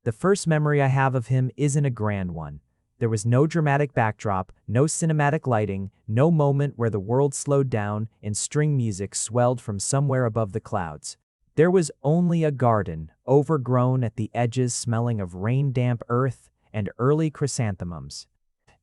The first memory I have of him isn't a grand one. There was no dramatic backdrop, no cinematic lighting, no moment where the world slowed down and string music swelled from somewhere above the clouds. There was only a garden, overgrown at the edges, smelling of rain-damp earth and early chrysanthemums,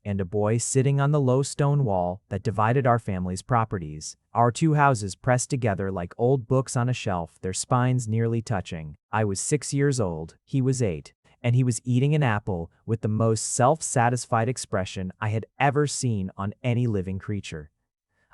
and a boy sitting on the low stone wall that divided our family's properties. Our two houses pressed together like old books on a shelf, their spines nearly touching. I was 6 years old, he was 8, and he was eating an apple with the most self-satisfied expression I had ever seen on any living creature.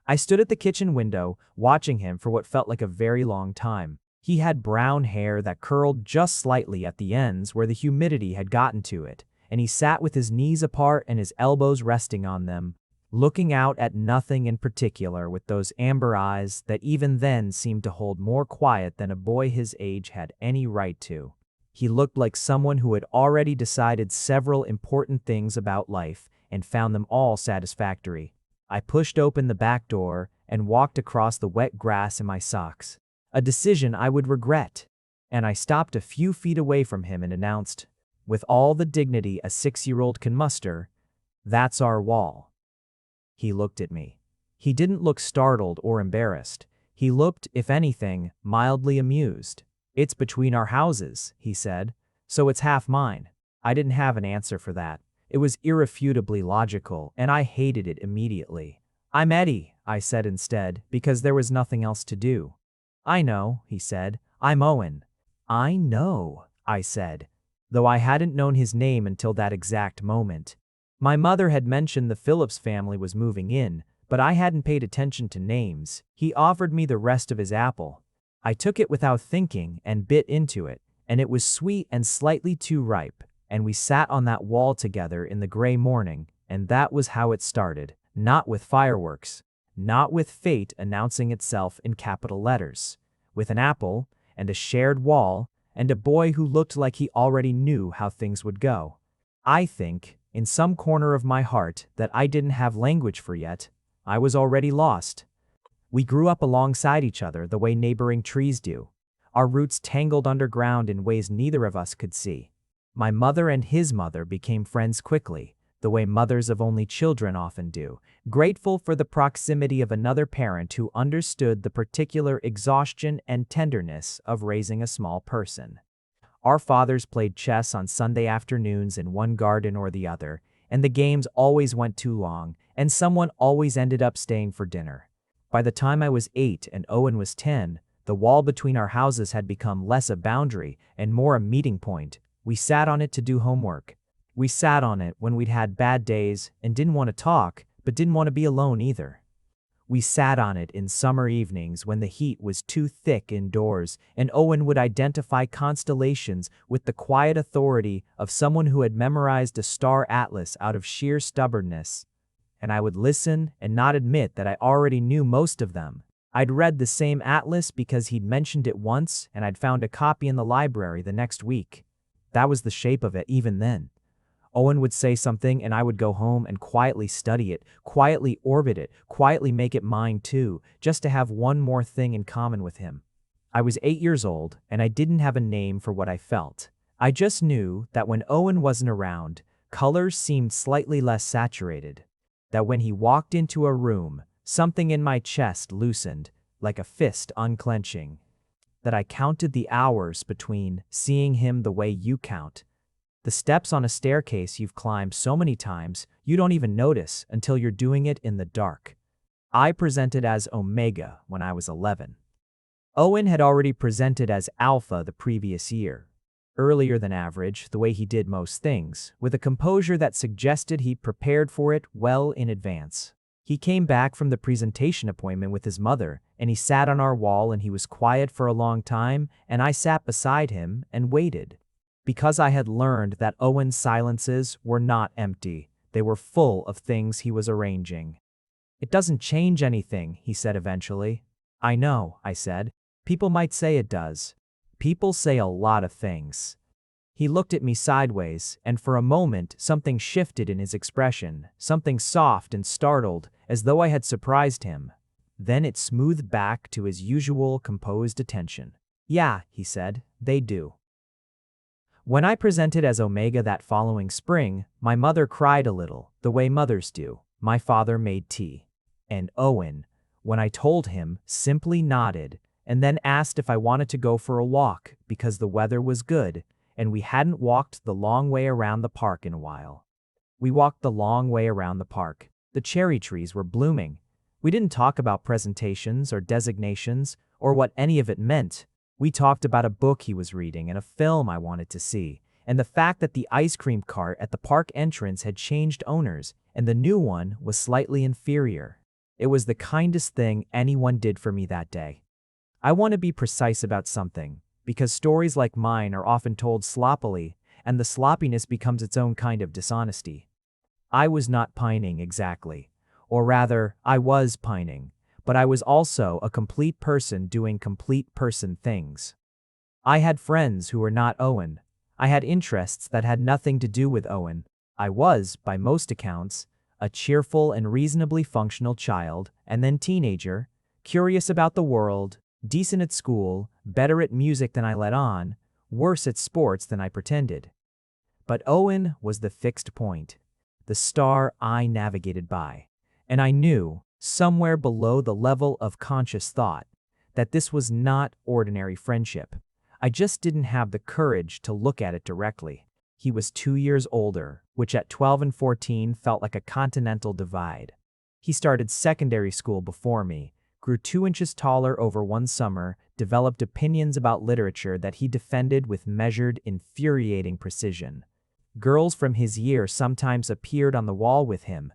I stood at the kitchen window, watching him for what felt like a very long time. He had brown hair that curled just slightly at the ends where the humidity had gotten to it, and he sat with his knees apart and his elbows resting on them, looking out at nothing in particular with those amber eyes that even then seemed to hold more quiet than a boy his age had any right to. He looked like someone who had already decided several important things about life and found them all satisfactory. I pushed open the back door and walked across the wet grass in my socks, a decision I would regret, and I stopped a few feet away from him and announced, with all the dignity a 6-year-old can muster, "That's our wall." He looked at me. He didn't look startled or embarrassed. He looked, if anything, mildly amused. "It's between our houses," he said, "so it's half mine." I didn't have an answer for that. It was irrefutably logical, and I hated it immediately. "I'm Eddie," I said instead, because there was nothing else to do. "I know," he said. "I'm Owen." "I know," I said, though I hadn't known his name until that exact moment. My mother had mentioned the Phillips family was moving in, but I hadn't paid attention to names. He offered me the rest of his apple. I took it without thinking and bit into it, and it was sweet and slightly too ripe, and we sat on that wall together in the gray morning, and that was how it started. Not with fireworks, not with fate announcing itself in capital letters, with an apple and a shared wall and a boy who looked like he already knew how things would go. I think, in some corner of my heart that I didn't have language for yet, I was already lost. We grew up alongside each other the way neighboring trees do, our roots tangled underground in ways neither of us could see. My mother and his mother became friends quickly, the way mothers of only children often do, grateful for the proximity of another parent who understood the particular exhaustion and tenderness of raising a small person. Our fathers played chess on Sunday afternoons in one garden or the other, and the games always went too long, and someone always ended up staying for dinner. By the time I was 8 and Owen was 10, the wall between our houses had become less a boundary and more a meeting point. We sat on it to do homework. We sat on it when we'd had bad days and didn't want to talk, but didn't want to be alone either. We sat on it in summer evenings when the heat was too thick indoors, and Owen would identify constellations with the quiet authority of someone who had memorized a star atlas out of sheer stubbornness. And I would listen and not admit that I already knew most of them. I'd read the same atlas because he'd mentioned it once, and I'd found a copy in the library the next week. That was the shape of it even then. Owen would say something and I would go home and quietly study it, quietly orbit it, quietly make it mine too, just to have one more thing in common with him. I was 8 years old and I didn't have a name for what I felt. I just knew that when Owen wasn't around, colors seemed slightly less saturated. That when he walked into a room, something in my chest loosened, like a fist unclenching. That I counted the hours between seeing him the way you count. The steps on a staircase you've climbed so many times you don't even notice until you're doing it in the dark. I presented as Omega when I was 11. Owen had already presented as Alpha the previous year, earlier than average, the way he did most things, with a composure that suggested he'd prepared for it well in advance. He came back from the presentation appointment with his mother, and he sat on our wall and he was quiet for a long time, and I sat beside him and waited. Because I had learned that Owen's silences were not empty, they were full of things he was arranging. "It doesn't change anything," he said eventually. "I know," I said. "People might say it does. People say a lot of things." He looked at me sideways, and for a moment something shifted in his expression, something soft and startled, as though I had surprised him. Then it smoothed back to his usual composed attention. "Yeah," he said, "they do." When I presented as Omega that following spring, my mother cried a little, the way mothers do. My father made tea. And Owen, when I told him, simply nodded, and then asked if I wanted to go for a walk because the weather was good, and we hadn't walked the long way around the park in a while. We walked the long way around the park. The cherry trees were blooming. We didn't talk about presentations or designations or what any of it meant. We talked about a book he was reading and a film I wanted to see, and the fact that the ice cream cart at the park entrance had changed owners and the new one was slightly inferior. It was the kindest thing anyone did for me that day. I want to be precise about something, because stories like mine are often told sloppily, and the sloppiness becomes its own kind of dishonesty. I was not pining exactly, or rather, I was pining, but I was also a complete person doing complete person things. I had friends who were not Owen. I had interests that had nothing to do with Owen. I was, by most accounts, a cheerful and reasonably functional child, and then teenager, curious about the world, decent at school, better at music than I let on, worse at sports than I pretended. But Owen was the fixed point, the star I navigated by, and I knew, somewhere below the level of conscious thought, that this was not ordinary friendship. I just didn't have the courage to look at it directly. He was 2 years older, which at 12 and 14 felt like a continental divide. He started secondary school before me, grew 2 inches taller over one summer, developed opinions about literature that he defended with measured, infuriating precision. Girls from his year sometimes appeared on the wall with him,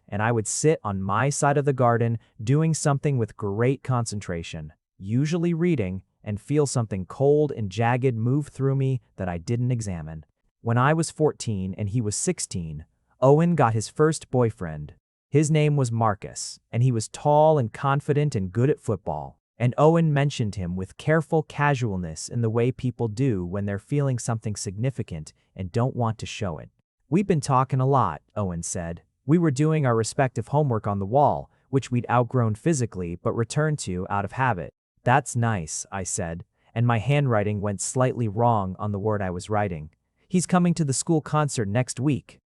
and I would sit on my side of the garden doing something with great concentration, usually reading, and feel something cold and jagged move through me that I didn't examine. When I was 14 and he was 16, Owen got his first boyfriend. His name was Marcus, and he was tall and confident and good at football. And Owen mentioned him with careful casualness in the way people do when they're feeling something significant and don't want to show it. "We've been talking a lot," Owen said. "We were doing our respective homework on the wall, which we'd outgrown physically but returned to out of habit." "That's nice," I said, and my handwriting went slightly wrong on the word I was writing. "He's coming to the school concert next week."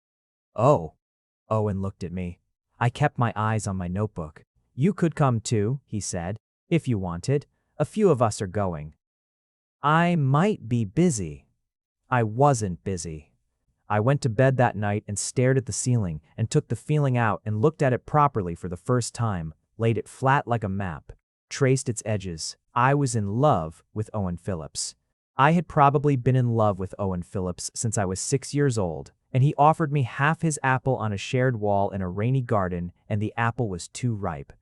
"Oh." Owen looked at me. I kept my eyes on my notebook. "You could come too," he said, "if you wanted. A few of us are going." "I might be busy." I wasn't busy. I went to bed that night and stared at the ceiling and took the feeling out and looked at it properly for the first time, laid it flat like a map, traced its edges. I was in love with Owen Phillips. I had probably been in love with Owen Phillips since I was 6 years old, and he offered me half his apple on a shared wall in a rainy garden, and the apple was too ripe.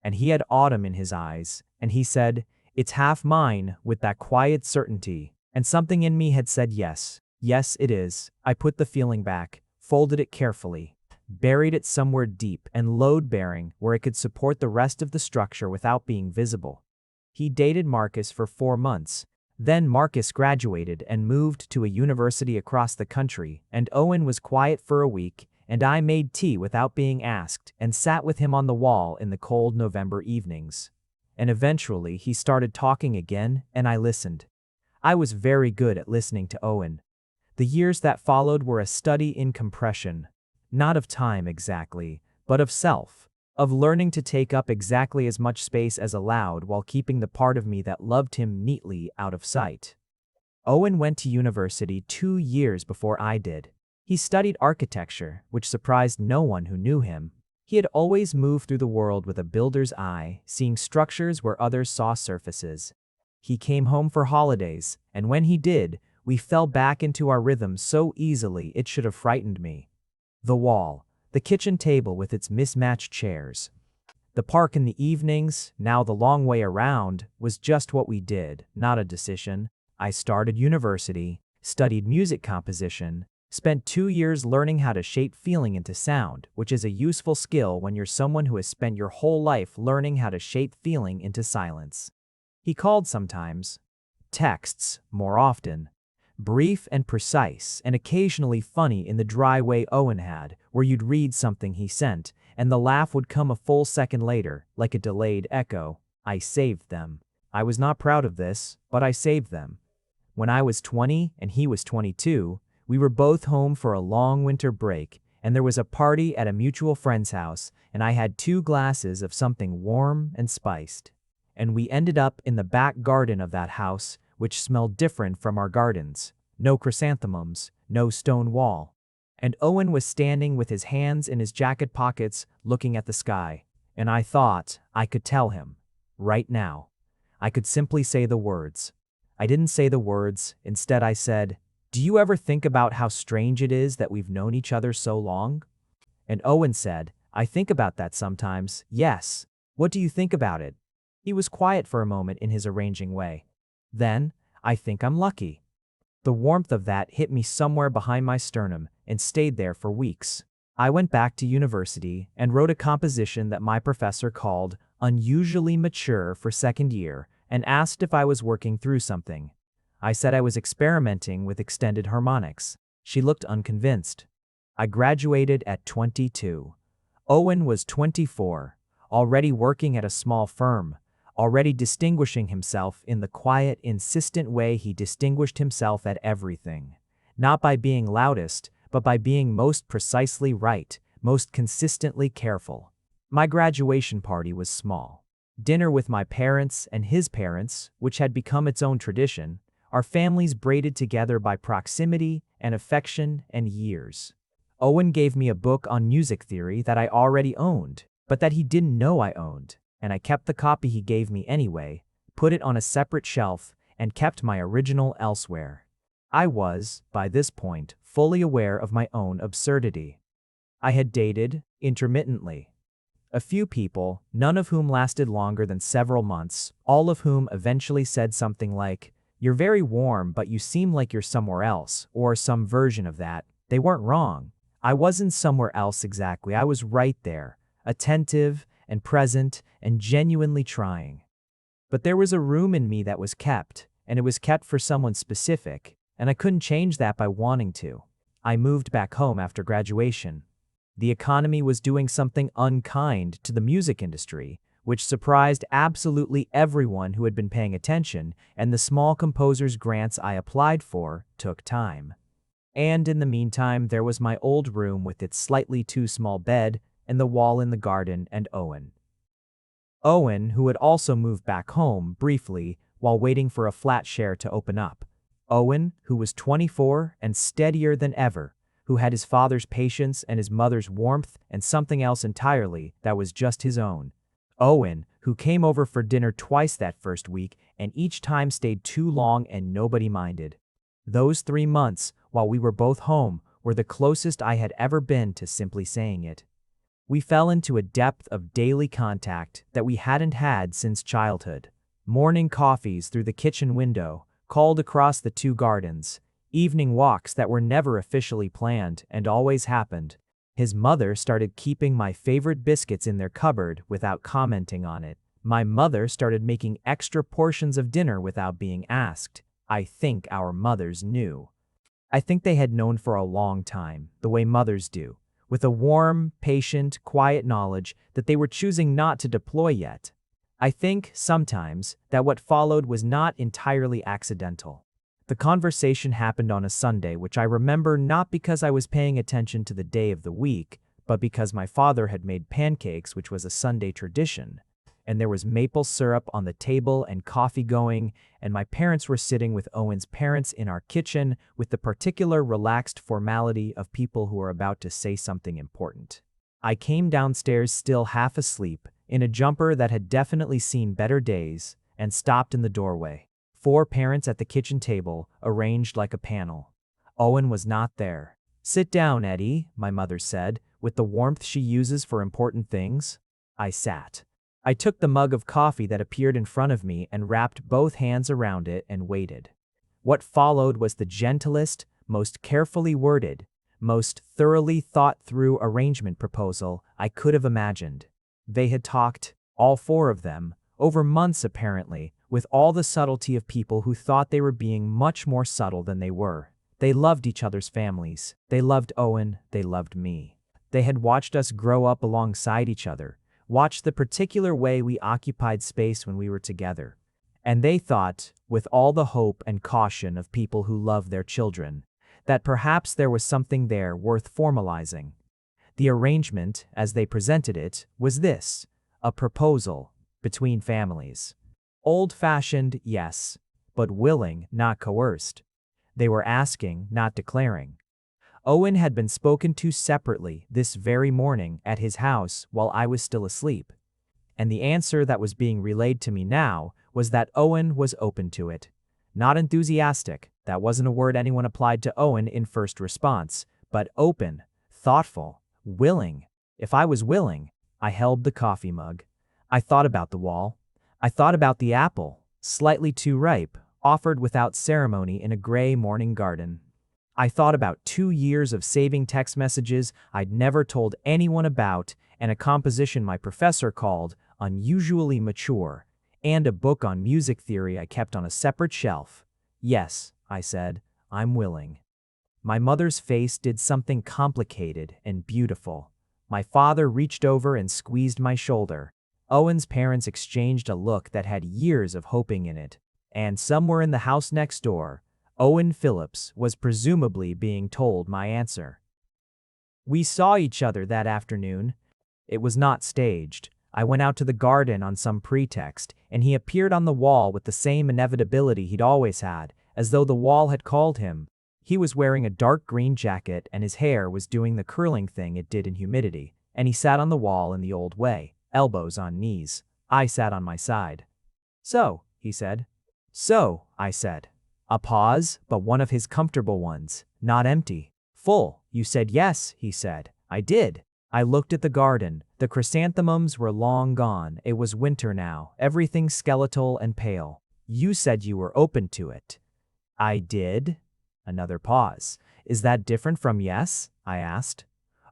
And he had autumn in his eyes, and he said, "It's half mine," with that quiet certainty, and something in me had said yes. Yes, it is. I put the feeling back, folded it carefully, buried it somewhere deep and load-bearing where it could support the rest of the structure without being visible. He dated Marcus for 4 months. Then Marcus graduated and moved to a university across the country, and Owen was quiet for a week, and I made tea without being asked and sat with him on the wall in the cold November evenings. And eventually he started talking again, and I listened. I was very good at listening to Owen. The years that followed were a study in compression, not of time exactly, but of self, of learning to take up exactly as much space as allowed while keeping the part of me that loved him neatly out of sight. Owen went to university 2 years before I did. He studied architecture, which surprised no one who knew him. He had always moved through the world with a builder's eye, seeing structures where others saw surfaces. He came home for holidays, and when he did, we fell back into our rhythm so easily it should have frightened me. The wall, the kitchen table with its mismatched chairs, the park in the evenings, now the long way around, was just what we did, not a decision. I started university, studied music composition, spent 2 years learning how to shape feeling into sound, which is a useful skill when you're someone who has spent your whole life learning how to shape feeling into silence. He called sometimes. Texts, more often. Brief and precise, and occasionally funny in the dry way Owen had, where you'd read something he sent, and the laugh would come a full second later, like a delayed echo. I saved them. I was not proud of this, but I saved them. When I was 20 and he was 22, we were both home for a long winter break, and there was a party at a mutual friend's house, and I had 2 glasses of something warm and spiced. And we ended up in the back garden of that house, which smelled different from our gardens. No chrysanthemums, no stone wall. And Owen was standing with his hands in his jacket pockets, looking at the sky. And I thought I could tell him. Right now. I could simply say the words. I didn't say the words. Instead, I said, "Do you ever think about how strange it is that we've known each other so long?" And Owen said, "I think about that sometimes, yes. What do you think about it?" He was quiet for a moment in his arranging way. Then, "I think I'm lucky." The warmth of that hit me somewhere behind my sternum and stayed there for weeks. I went back to university and wrote a composition that my professor called unusually mature for second year and asked if I was working through something. I said I was experimenting with extended harmonics. She looked unconvinced. I graduated at 22. Owen was 24, already working at a small firm, already distinguishing himself in the quiet, insistent way he distinguished himself at everything. Not by being loudest, but by being most precisely right, most consistently careful. My graduation party was small. Dinner with my parents and his parents, which had become its own tradition, our families braided together by proximity and affection and years. Owen gave me a book on music theory that I already owned, but that he didn't know I owned, and I kept the copy he gave me anyway, put it on a separate shelf, and kept my original elsewhere. I was, by this point, fully aware of my own absurdity. I had dated, intermittently. A few people, none of whom lasted longer than several months, all of whom eventually said something like, "You're very warm, but you seem like you're somewhere else," or some version of that. They weren't wrong. I wasn't somewhere else exactly. I was right there, attentive and present and genuinely trying. But there was a room in me that was kept, and it was kept for someone specific, and I couldn't change that by wanting to. I moved back home after graduation. The economy was doing something unkind to the music industry, which surprised absolutely everyone who had been paying attention, and the small composers' grants I applied for took time. And in the meantime, there was my old room with its slightly too small bed and the wall in the garden and Owen. Owen, who had also moved back home briefly while waiting for a flat share to open up. Owen, who was 24 and steadier than ever, who had his father's patience and his mother's warmth and something else entirely that was just his own. Owen, who came over for dinner twice that first week and each time stayed too long and nobody minded. Those 3 months, while we were both home, were the closest I had ever been to simply saying it. We fell into a depth of daily contact that we hadn't had since childhood. Morning coffees through the kitchen window, called across the 2 gardens, evening walks that were never officially planned and always happened. His mother started keeping my favorite biscuits in their cupboard without commenting on it. My mother started making extra portions of dinner without being asked. I think our mothers knew. I think they had known for a long time, the way mothers do, with a warm, patient, quiet knowledge that they were choosing not to deploy yet. I think, sometimes, that what followed was not entirely accidental. The conversation happened on a Sunday, which I remember not because I was paying attention to the day of the week, but because my father had made pancakes, which was a Sunday tradition. And there was maple syrup on the table and coffee going, and my parents were sitting with Owen's parents in our kitchen with the particular relaxed formality of people who are about to say something important. I came downstairs still half asleep, in a jumper that had definitely seen better days, and stopped in the doorway. 4 parents at the kitchen table, arranged like a panel. Owen was not there. "Sit down, Eddie," my mother said, with the warmth she uses for important things. I sat. I took the mug of coffee that appeared in front of me and wrapped both hands around it and waited. What followed was the gentlest, most carefully worded, most thoroughly thought-through arrangement proposal I could have imagined. They had talked, all 4 of them, over months apparently, with all the subtlety of people who thought they were being much more subtle than they were. They loved each other's families. They loved Owen. They loved me. They had watched us grow up alongside each other, watched the particular way we occupied space when we were together. And they thought, with all the hope and caution of people who love their children, that perhaps there was something there worth formalizing. The arrangement, as they presented it, was this: a proposal between families. Old-fashioned, yes, but willing, not coerced. They were asking, not declaring. Owen had been spoken to separately this very morning at his house while I was still asleep, and the answer that was being relayed to me now was that Owen was open to it. Not enthusiastic, that wasn't a word anyone applied to Owen in first response, but open, thoughtful, willing. If I was willing, I held the coffee mug. I thought about the wall. I thought about the apple, slightly too ripe, offered without ceremony in a gray morning garden. I thought about 2 years of saving text messages I'd never told anyone about, and a composition my professor called unusually mature, and a book on music theory I kept on a separate shelf. Yes, I said, I'm willing. My mother's face did something complicated and beautiful. My father reached over and squeezed my shoulder. Owen's parents exchanged a look that had years of hoping in it. And somewhere in the house next door, Owen Phillips was presumably being told my answer. We saw each other that afternoon. It was not staged. I went out to the garden on some pretext, and he appeared on the wall with the same inevitability he'd always had, as though the wall had called him. He was wearing a dark green jacket, and his hair was doing the curling thing it did in humidity, and he sat on the wall in the old way, elbows on knees. I sat on my side. So, he said. So, I said. A pause, but one of his comfortable ones, not empty. Full. You said yes, he said. I did. I looked at the garden. The chrysanthemums were long gone. It was winter now, everything skeletal and pale. You said you were open to it. I did. Another pause. Is that different from yes? I asked.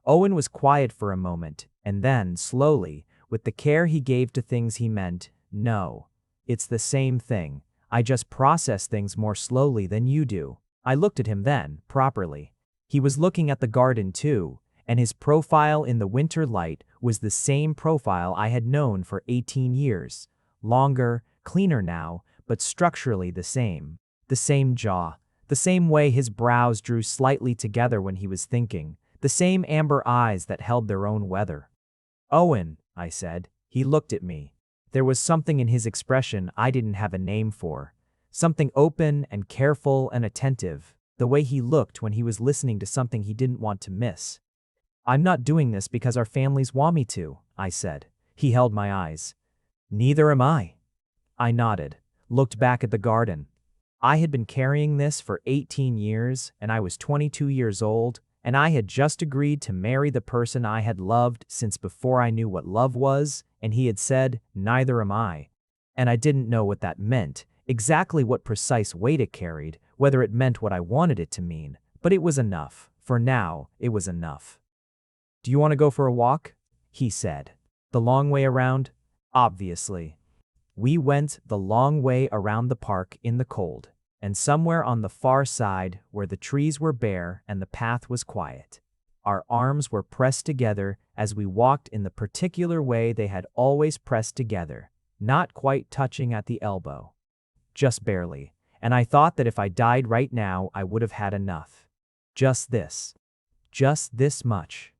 Owen was quiet for a moment, and then, slowly, with the care he gave to things he meant, no. It's the same thing. I just process things more slowly than you do. I looked at him then, properly. He was looking at the garden too, and his profile in the winter light was the same profile I had known for 18 years. Longer, cleaner now, but structurally the same. The same jaw, the same way his brows drew slightly together when he was thinking, the same amber eyes that held their own weather. Owen, I said. He looked at me. There was something in his expression I didn't have a name for. Something open and careful and attentive, the way he looked when he was listening to something he didn't want to miss. I'm not doing this because our families want me to, I said. He held my eyes. Neither am I. I nodded, looked back at the garden. I had been carrying this for 18 years, and I was 22 years old, and I had just agreed to marry the person I had loved since before I knew what love was, and he had said, neither am I. And I didn't know what that meant, exactly what precise weight it carried, whether it meant what I wanted it to mean, but it was enough. For now, it was enough. Do you want to go for a walk? He said. The long way around? Obviously. We went the long way around the park in the cold, and somewhere on the far side where the trees were bare and the path was quiet, our arms were pressed together as we walked in the particular way they had always pressed together, not quite touching at the elbow. Just barely, and I thought that if I died right now I would have had enough. Just this. Just this much.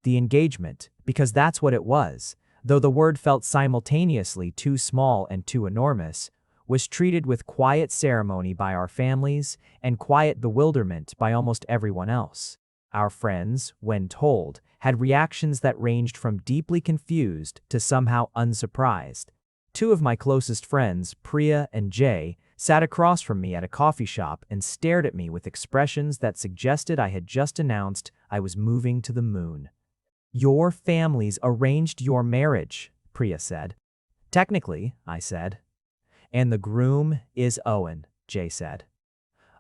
The engagement, because that's what it was, though the word felt simultaneously too small and too enormous, was treated with quiet ceremony by our families and quiet bewilderment by almost everyone else. Our friends, when told, had reactions that ranged from deeply confused to somehow unsurprised. 2 of my closest friends, Priya and Jay, sat across from me at a coffee shop and stared at me with expressions that suggested I had just announced I was moving to the moon. Your families arranged your marriage, Priya said. Technically, I said. And the groom is Owen, Jay said.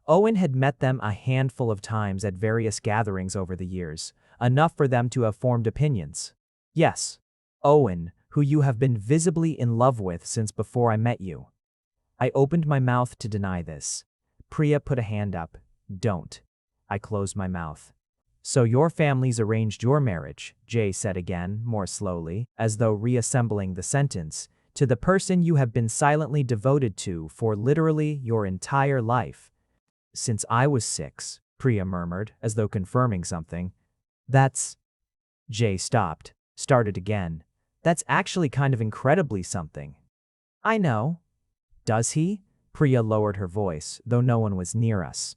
Owen had met them a handful of times at various gatherings over the years, enough for them to have formed opinions. Yes, Owen, who you have been visibly in love with since before I met you. I opened my mouth to deny this. Priya put a hand up. Don't. I closed my mouth. So your families arranged your marriage, Jay said again, more slowly, as though reassembling the sentence, To the person you have been silently devoted to for literally your entire life. Since I was 6, Priya murmured, as though confirming something. That's... Jay stopped, started again. That's actually kind of incredibly something. I know. Does he? Priya lowered her voice, though no one was near us.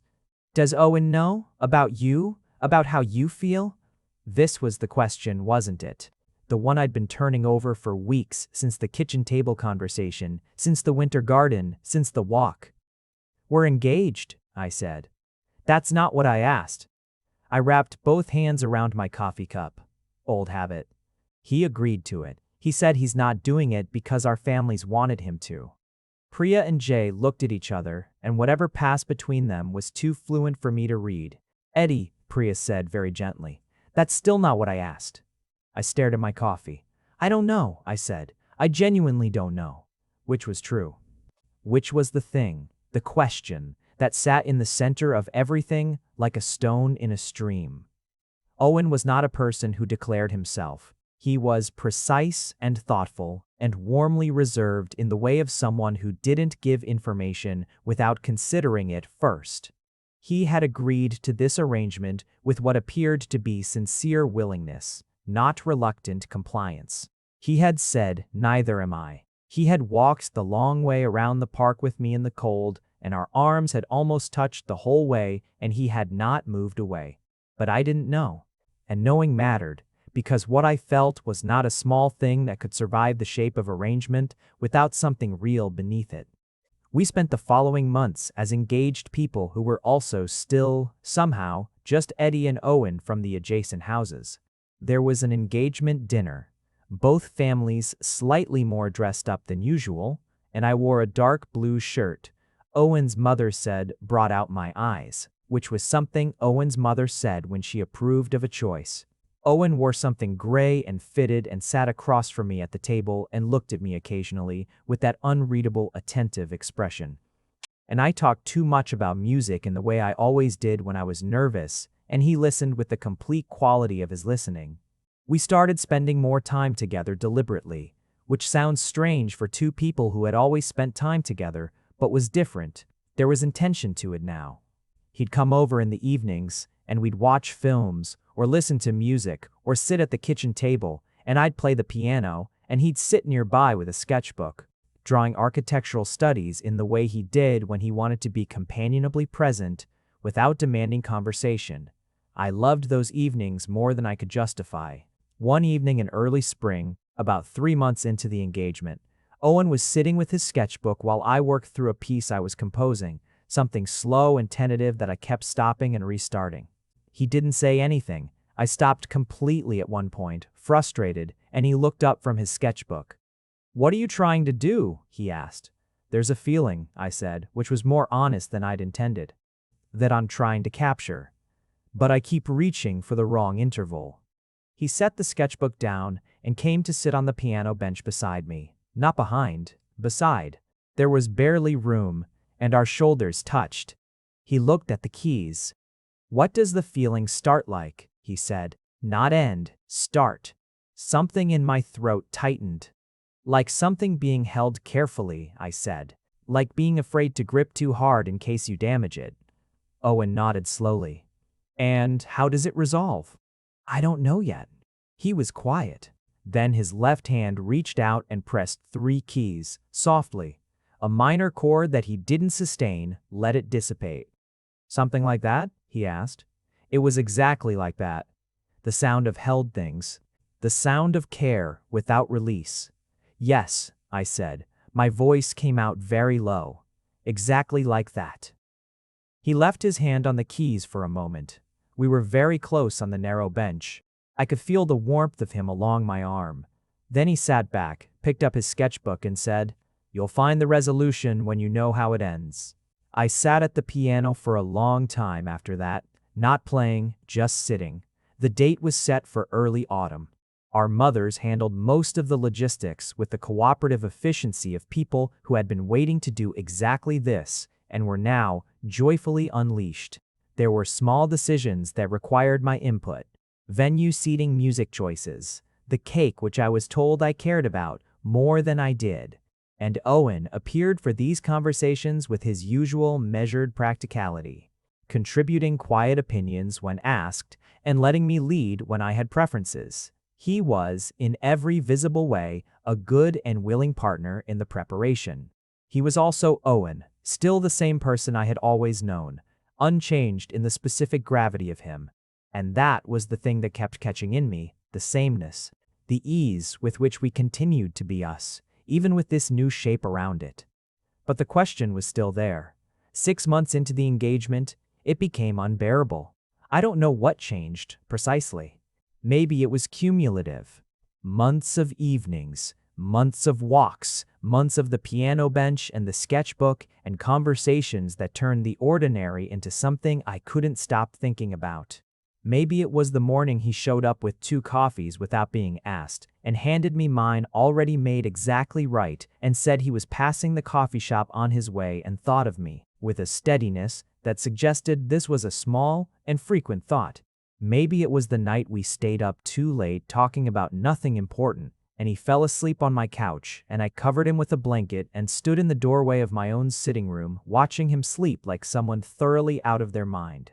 Does Owen know? About you? About how you feel? This was the question, wasn't it? The one I'd been turning over for weeks, since the kitchen table conversation, since the winter garden, since the walk. We're engaged, I said. That's not what I asked. I wrapped both hands around my coffee cup. Old habit. He agreed to it. He said he's not doing it because our families wanted him to. Priya and Jay looked at each other, and whatever passed between them was too fluent for me to read. Eddie, Priya said very gently. That's still not what I asked. I stared at my coffee. I don't know, I said. I genuinely don't know. Which was true. Which was the thing, the question, that sat in the center of everything like a stone in a stream. Owen was not a person who declared himself. He was precise and thoughtful and warmly reserved in the way of someone who didn't give information without considering it first. He had agreed to this arrangement with what appeared to be sincere willingness, not reluctant compliance. He had said, neither am I. He had walked the long way around the park with me in the cold, and our arms had almost touched the whole way, and he had not moved away. But I didn't know. And knowing mattered, because what I felt was not a small thing that could survive the shape of arrangement without something real beneath it. We spent the following months as engaged people who were also still, somehow, just Eddie and Owen from the adjacent houses. There was an engagement dinner, both families slightly more dressed up than usual, and I wore a dark blue shirt. Owen's mother said brought out my eyes, which was something Owen's mother said when she approved of a choice. Owen wore something gray and fitted and sat across from me at the table and looked at me occasionally with that unreadable, attentive expression. And I talked too much about music in the way I always did when I was nervous, and he listened with the complete quality of his listening. We started spending more time together deliberately, which sounds strange for two people who had always spent time together, but was different. There was intention to it now. He'd come over in the evenings, and we'd watch films, or listen to music, or sit at the kitchen table, and I'd play the piano, and he'd sit nearby with a sketchbook, drawing architectural studies in the way he did when he wanted to be companionably present, without demanding conversation. I loved those evenings more than I could justify. One evening in early spring, about 3 months into the engagement, Owen was sitting with his sketchbook while I worked through a piece I was composing, something slow and tentative that I kept stopping and restarting. He didn't say anything. I stopped completely at one point, frustrated, and he looked up from his sketchbook. What are you trying to do? He asked. There's a feeling, I said, which was more honest than I'd intended, that I'm trying to capture. But I keep reaching for the wrong interval. He set the sketchbook down and came to sit on the piano bench beside me. Not behind, beside. There was barely room, and our shoulders touched. He looked at the keys. What does the feeling start like? He said. Not end, start. Something in my throat tightened. Like something being held carefully, I said. Like being afraid to grip too hard in case you damage it. Owen nodded slowly. And how does it resolve? I don't know yet. He was quiet. Then his left hand reached out and pressed 3 keys, softly. A minor chord that he didn't sustain, let it dissipate. Something like that? He asked. It was exactly like that. The sound of held things. The sound of care without release. Yes, I said. My voice came out very low. Exactly like that. He left his hand on the keys for a moment. We were very close on the narrow bench. I could feel the warmth of him along my arm. Then he sat back, picked up his sketchbook and said, You'll find the resolution when you know how it ends. I sat at the piano for a long time after that, not playing, just sitting. The date was set for early autumn. Our mothers handled most of the logistics with the cooperative efficiency of people who had been waiting to do exactly this and were now joyfully unleashed. There were small decisions that required my input. Venue seating, music choices. The cake which I was told I cared about more than I did. And Owen appeared for these conversations with his usual measured practicality, contributing quiet opinions when asked and letting me lead when I had preferences. He was, in every visible way, a good and willing partner in the preparation. He was also Owen, still the same person I had always known, unchanged in the specific gravity of him. And that was the thing that kept catching in me, the sameness, the ease with which we continued to be us, even with this new shape around it. But the question was still there. 6 months into the engagement, it became unbearable. I don't know what changed, precisely. Maybe it was cumulative. Months of evenings, months of walks, months of the piano bench and the sketchbook, and conversations that turned the ordinary into something I couldn't stop thinking about. Maybe it was the morning he showed up with 2 coffees without being asked, and handed me mine already made exactly right, and said he was passing the coffee shop on his way and thought of me, with a steadiness that suggested this was a small and frequent thought. Maybe it was the night we stayed up too late talking about nothing important, and he fell asleep on my couch, and I covered him with a blanket and stood in the doorway of my own sitting room, watching him sleep like someone thoroughly out of their mind.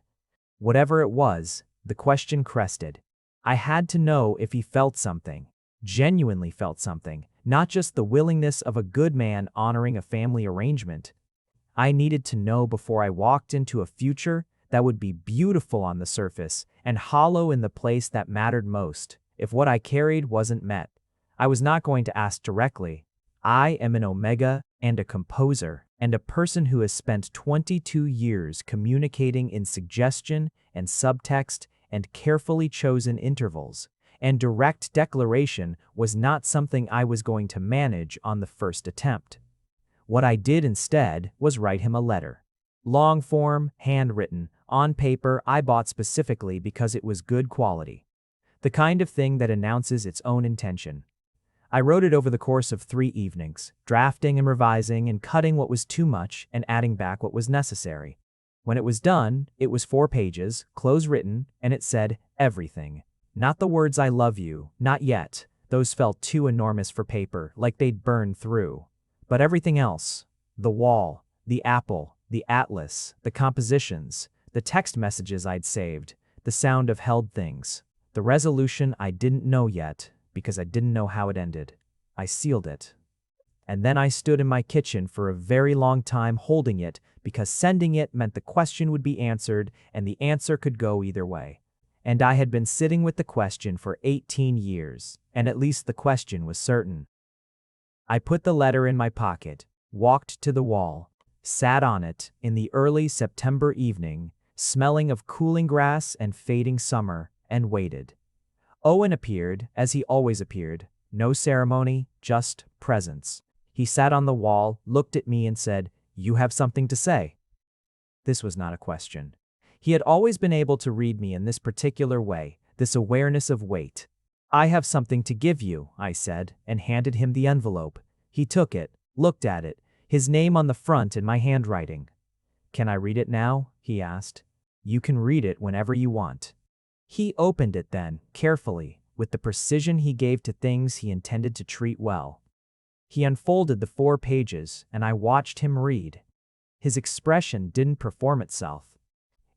Whatever it was, the question crested. I had to know if he felt something, genuinely felt something, not just the willingness of a good man honoring a family arrangement. I needed to know before I walked into a future that would be beautiful on the surface and hollow in the place that mattered most, if what I carried wasn't met. I was not going to ask directly. I am an omega and a composer, and a person who has spent 22 years communicating in suggestion and subtext and carefully chosen intervals, and direct declaration was not something I was going to manage on the first attempt. What I did instead was write him a letter. Long form, handwritten, on paper I bought specifically because it was good quality. The kind of thing that announces its own intention. I wrote it over the course of 3 evenings, drafting and revising and cutting what was too much and adding back what was necessary. When it was done, it was 4 pages, close-written, and it said everything. Not the words "I love you," not yet. Those felt too enormous for paper, like they'd burn through. But everything else. The wall, the apple, the atlas, the compositions, the text messages I'd saved, the sound of held things. The resolution I didn't know yet, because I didn't know how it ended. I sealed it. And then I stood in my kitchen for a very long time holding it, because sending it meant the question would be answered and the answer could go either way. And I had been sitting with the question for 18 years, and at least the question was certain. I put the letter in my pocket, walked to the wall, sat on it in the early September evening, smelling of cooling grass and fading summer, and waited. Owen appeared, as he always appeared, no ceremony, just presence. He sat on the wall, looked at me and said, "You have something to say." This was not a question. He had always been able to read me in this particular way, this awareness of weight. "I have something to give you," I said, and handed him the envelope. He took it, looked at it, his name on the front in my handwriting. "Can I read it now?" he asked. "You can read it whenever you want." He opened it then, carefully, with the precision he gave to things he intended to treat well. He unfolded the 4 pages, and I watched him read. His expression didn't perform itself.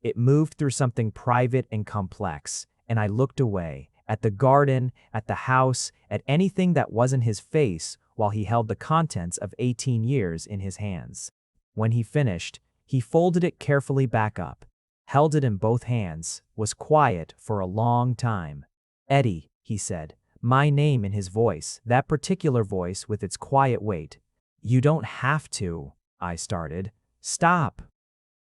It moved through something private and complex, and I looked away, at the garden, at the house, at anything that wasn't his face, while he held the contents of 18 years in his hands. When he finished, he folded it carefully back up, held it in both hands, was quiet for a long time. "Eddie," he said, my name in his voice, that particular voice with its quiet weight. "You don't have to," I started. "Stop."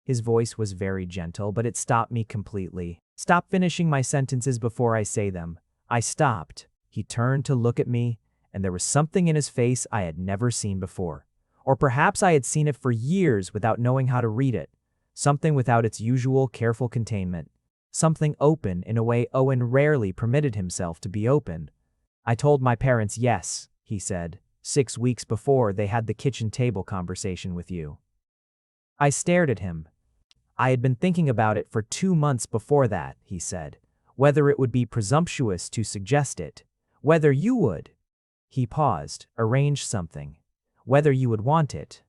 His voice was very gentle, but it stopped me completely. Stop finishing my sentences before I say them. I stopped. He turned to look at me, and there was something in his face I had never seen before. Or perhaps I had seen it for years without knowing how to read it. Something without its usual careful containment. Something open in a way Owen rarely permitted himself to be open. "I told my parents yes," he said, 6 weeks before they had the kitchen table conversation with you. I stared at him. "I had been thinking about it for 2 months before that," he said. "Whether it would be presumptuous to suggest it. Whether you would." He paused. Arrange something. Whether you would want it.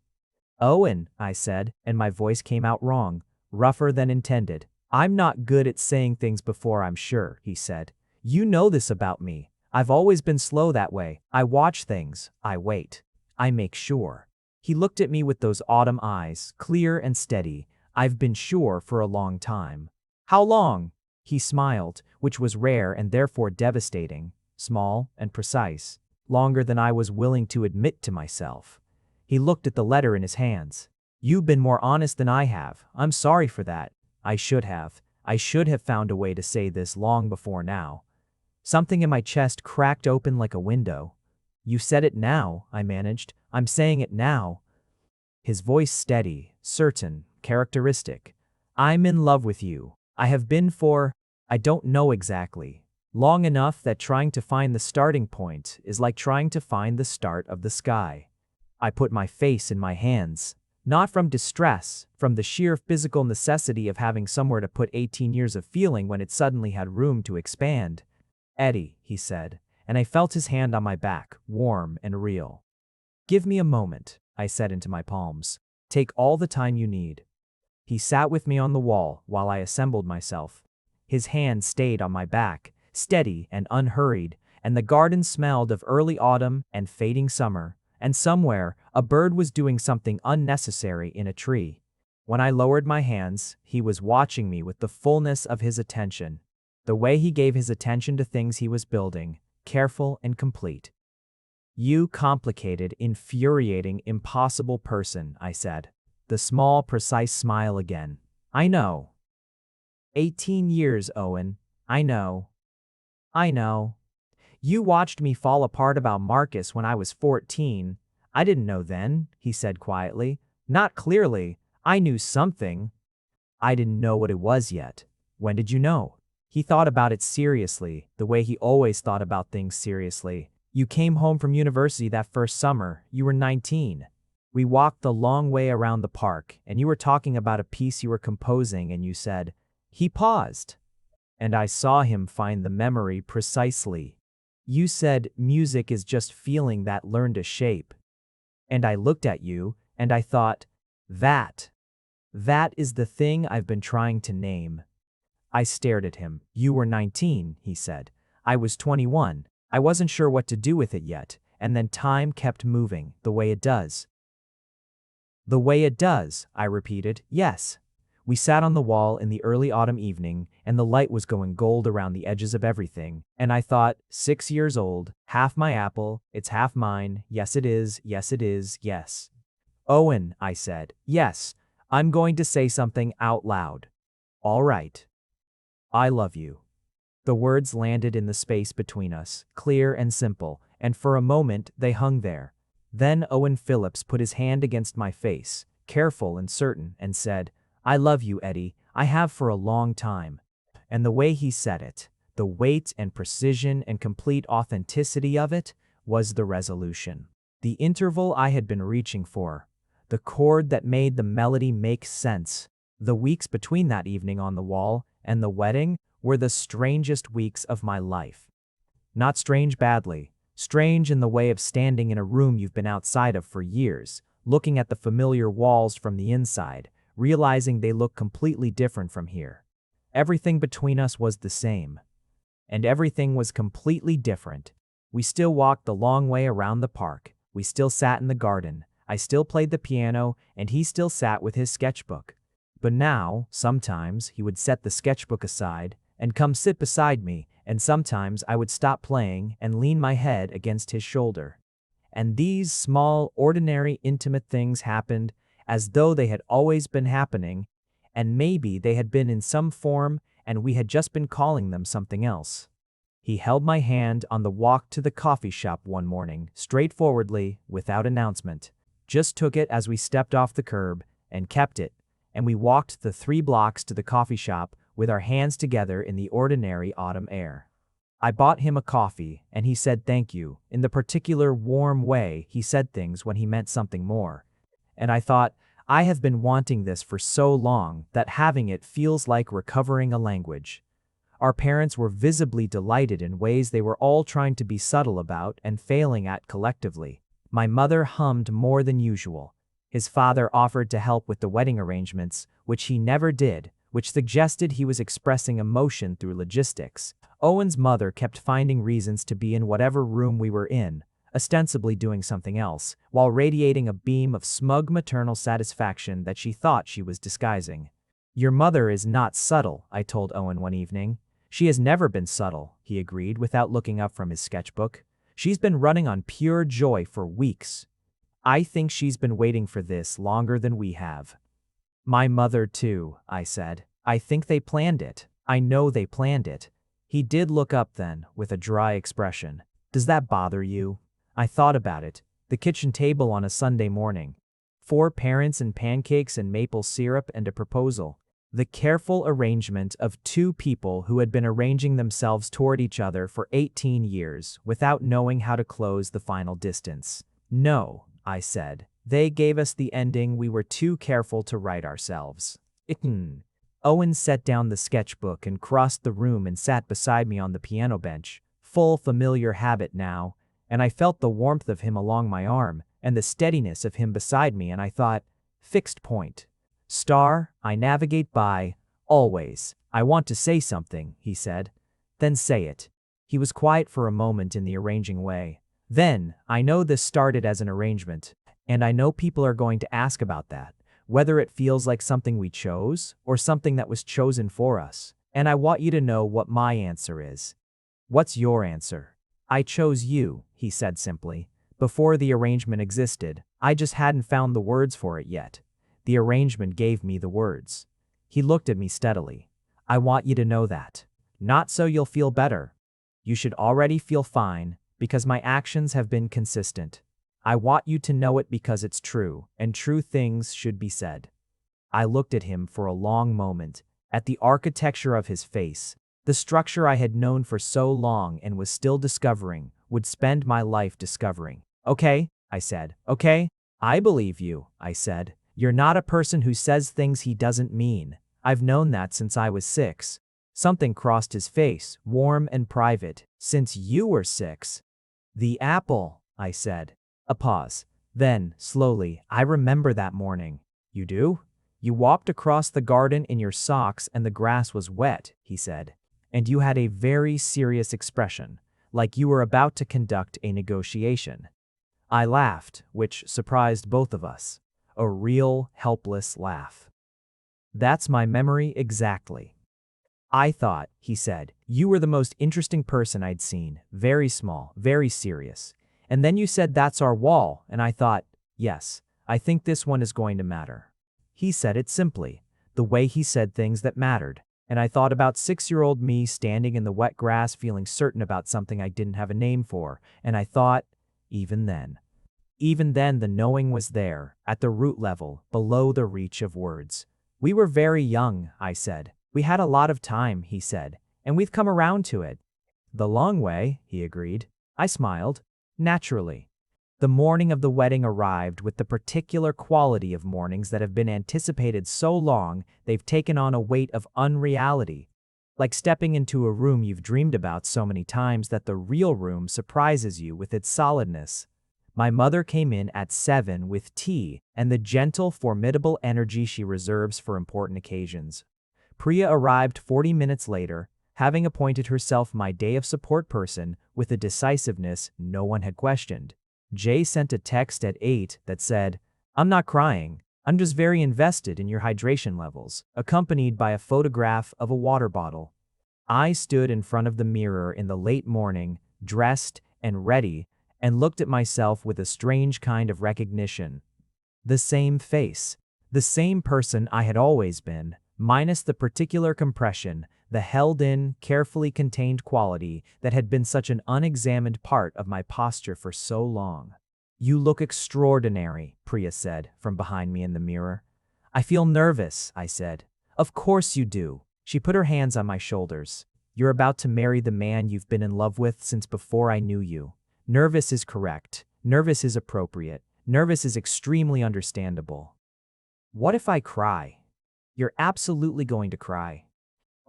Owen, I said, and my voice came out wrong, rougher than intended. I'm not good at saying things before I'm sure, he said. You know this about me. I've always been slow that way. I watch things. I wait. I make sure. He looked at me with those autumn eyes, clear and steady. I've been sure for a long time. How long? He smiled, which was rare and therefore devastating, small and precise, longer than I was willing to admit to myself. He looked at the letter in his hands. You've been more honest than I have. I'm sorry for that. I should have found a way to say this long before now. Something in my chest cracked open like a window. You said it now, I managed. I'm saying it now. His voice steady, certain, characteristic. I'm in love with you. I have been for, I don't know exactly. Long enough that trying to find the starting point is like trying to find the start of the sky. I put my face in my hands. Not from distress, from the sheer physical necessity of having somewhere to put 18 years of feeling when it suddenly had room to expand. Eddie, he said, and I felt his hand on my back, warm and real. Give me a moment, I said into my palms. Take all the time you need. He sat with me on the wall while I assembled myself. His hand stayed on my back, steady and unhurried, and the garden smelled of early autumn and fading summer, and somewhere a bird was doing something unnecessary in a tree. When I lowered my hands, he was watching me with the fullness of his attention, the way he gave his attention to things he was building, careful and complete. You complicated, infuriating, impossible person, I said. The small, precise smile again. I know. 18 years, Owen. I know. I know. You watched me fall apart about Marcus when I was 14. I didn't know then, he said quietly. Not clearly. I knew something. I didn't know what it was yet. When did you know? He thought about it seriously, the way he always thought about things seriously. You came home from university that first summer. You were 19. We walked the long way around the park, and you were talking about a piece you were composing, and you said, he paused. And I saw him find the memory precisely. You said music is just feeling that learned a shape. And I looked at you, and I thought, that is the thing I've been trying to name. I stared at him. You were 19, he said. I was 21. I wasn't sure what to do with it yet, and then time kept moving, the way it does. The way it does, I repeated. Yes. We sat on the wall in the early autumn evening, and the light was going gold around the edges of everything, and I thought, 6 years old, half my apple, it's half mine, yes it is, yes. Owen, I said, yes, I'm going to say something out loud. All right. I love you. The words landed in the space between us, clear and simple, and for a moment they hung there. Then Owen Phillips put his hand against my face, careful and certain, and said, I love you, Eddie. I have for a long time. And the way he said it, the weight and precision and complete authenticity of it, was the resolution. The interval I had been reaching for. The chord that made the melody make sense. The weeks between that evening on the wall and the wedding were the strangest weeks of my life. Not strange badly. Strange in the way of standing in a room you've been outside of for years, looking at the familiar walls from the inside, realizing they look completely different from here. Everything between us was the same. And everything was completely different. We still walked the long way around the park. We still sat in the garden. I still played the piano, and he still sat with his sketchbook. But now, sometimes, he would set the sketchbook aside and come sit beside me, and sometimes I would stop playing and lean my head against his shoulder. And these small, ordinary, intimate things happened as though they had always been happening, and maybe they had been in some form and we had just been calling them something else. He held my hand on the walk to the coffee shop one morning, straightforwardly, without announcement. Just took it as we stepped off the curb, and kept it, and we walked the 3 blocks to the coffee shop with our hands together in the ordinary autumn air. I bought him a coffee, and he said thank you, in the particular warm way he said things when he meant something more. And I thought, I have been wanting this for so long that having it feels like recovering a language. Our parents were visibly delighted in ways they were all trying to be subtle about and failing at collectively. My mother hummed more than usual. His father offered to help with the wedding arrangements, which he never did, which suggested he was expressing emotion through logistics. Owen's mother kept finding reasons to be in whatever room we were in, ostensibly doing something else, while radiating a beam of smug maternal satisfaction that she thought she was disguising. "Your mother is not subtle," I told Owen one evening. "She has never been subtle," he agreed without looking up from his sketchbook. "She's been running on pure joy for weeks. I think she's been waiting for this longer than we have." "My mother too," I said. "I think they planned it. I know they planned it." He did look up then, with a dry expression. "Does that bother you?" I thought about it. The kitchen table on a Sunday morning. 4 parents and pancakes and maple syrup and a proposal. The careful arrangement of 2 people who had been arranging themselves toward each other for 18 years without knowing how to close the final distance. "No," I said. "They gave us the ending we were too careful to write ourselves." Owen set down the sketchbook and crossed the room and sat beside me on the piano bench, full familiar habit now, and I felt the warmth of him along my arm and the steadiness of him beside me, and I thought, fixed point. Star, I navigate by, always. "I want to say something," he said. "Then say it." He was quiet for a moment in the arranging way. "Then, I know this started as an arrangement, and I know people are going to ask about that, whether it feels like something we chose or something that was chosen for us. And I want you to know what my answer is." "What's your answer?" "I chose you," he said simply. "Before the arrangement existed, I just hadn't found the words for it yet. The arrangement gave me the words." He looked at me steadily. "I want you to know that. Not so you'll feel better. You should already feel fine, because my actions have been consistent. I want you to know it because it's true, and true things should be said." I looked at him for a long moment, at the architecture of his face, the structure I had known for so long and was still discovering, would spend my life discovering. "Okay," I said. "Okay, I believe you," I said. "You're not a person who says things he doesn't mean. I've known that since I was 6. Something crossed his face, warm and private. "Since you were 6. "The apple," I said. A pause. Then, slowly, "I remember that morning." "You do?" "You walked across the garden in your socks and the grass was wet," he said. "And you had a very serious expression, like you were about to conduct a negotiation." I laughed, which surprised both of us. A real, helpless laugh. "That's my memory exactly." "I thought," he said, "you were the most interesting person I'd seen, very small, very serious. And then you said that's our wall, and I thought, yes, I think this one is going to matter." He said it simply, the way he said things that mattered, and I thought about 6-year-old me standing in the wet grass feeling certain about something I didn't have a name for, and I thought, even then the knowing was there, at the root level, below the reach of words. "We were very young," I said. "We had a lot of time," he said, "and we've come around to it." "The long way," he agreed. I smiled. Naturally. The morning of the wedding arrived with the particular quality of mornings that have been anticipated so long they've taken on a weight of unreality. Like stepping into a room you've dreamed about so many times that the real room surprises you with its solidness. My mother came in at 7 with tea and the gentle, formidable energy she reserves for important occasions. Priya arrived 40 minutes later, having appointed herself my day of support person with a decisiveness no one had questioned. Jay sent a text at 8 that said, "I'm not crying, I'm just very invested in your hydration levels," accompanied by a photograph of a water bottle. I stood in front of the mirror in the late morning, dressed and ready, and looked at myself with a strange kind of recognition. The same face, the same person I had always been, minus the particular compression, the held-in, carefully contained quality that had been such an unexamined part of my posture for so long. "You look extraordinary," Priya said from behind me in the mirror. "I feel nervous," I said. "Of course you do." She put her hands on my shoulders. "You're about to marry the man you've been in love with since before I knew you. Nervous is correct. Nervous is appropriate. Nervous is extremely understandable." "What if I cry?" "You're absolutely going to cry."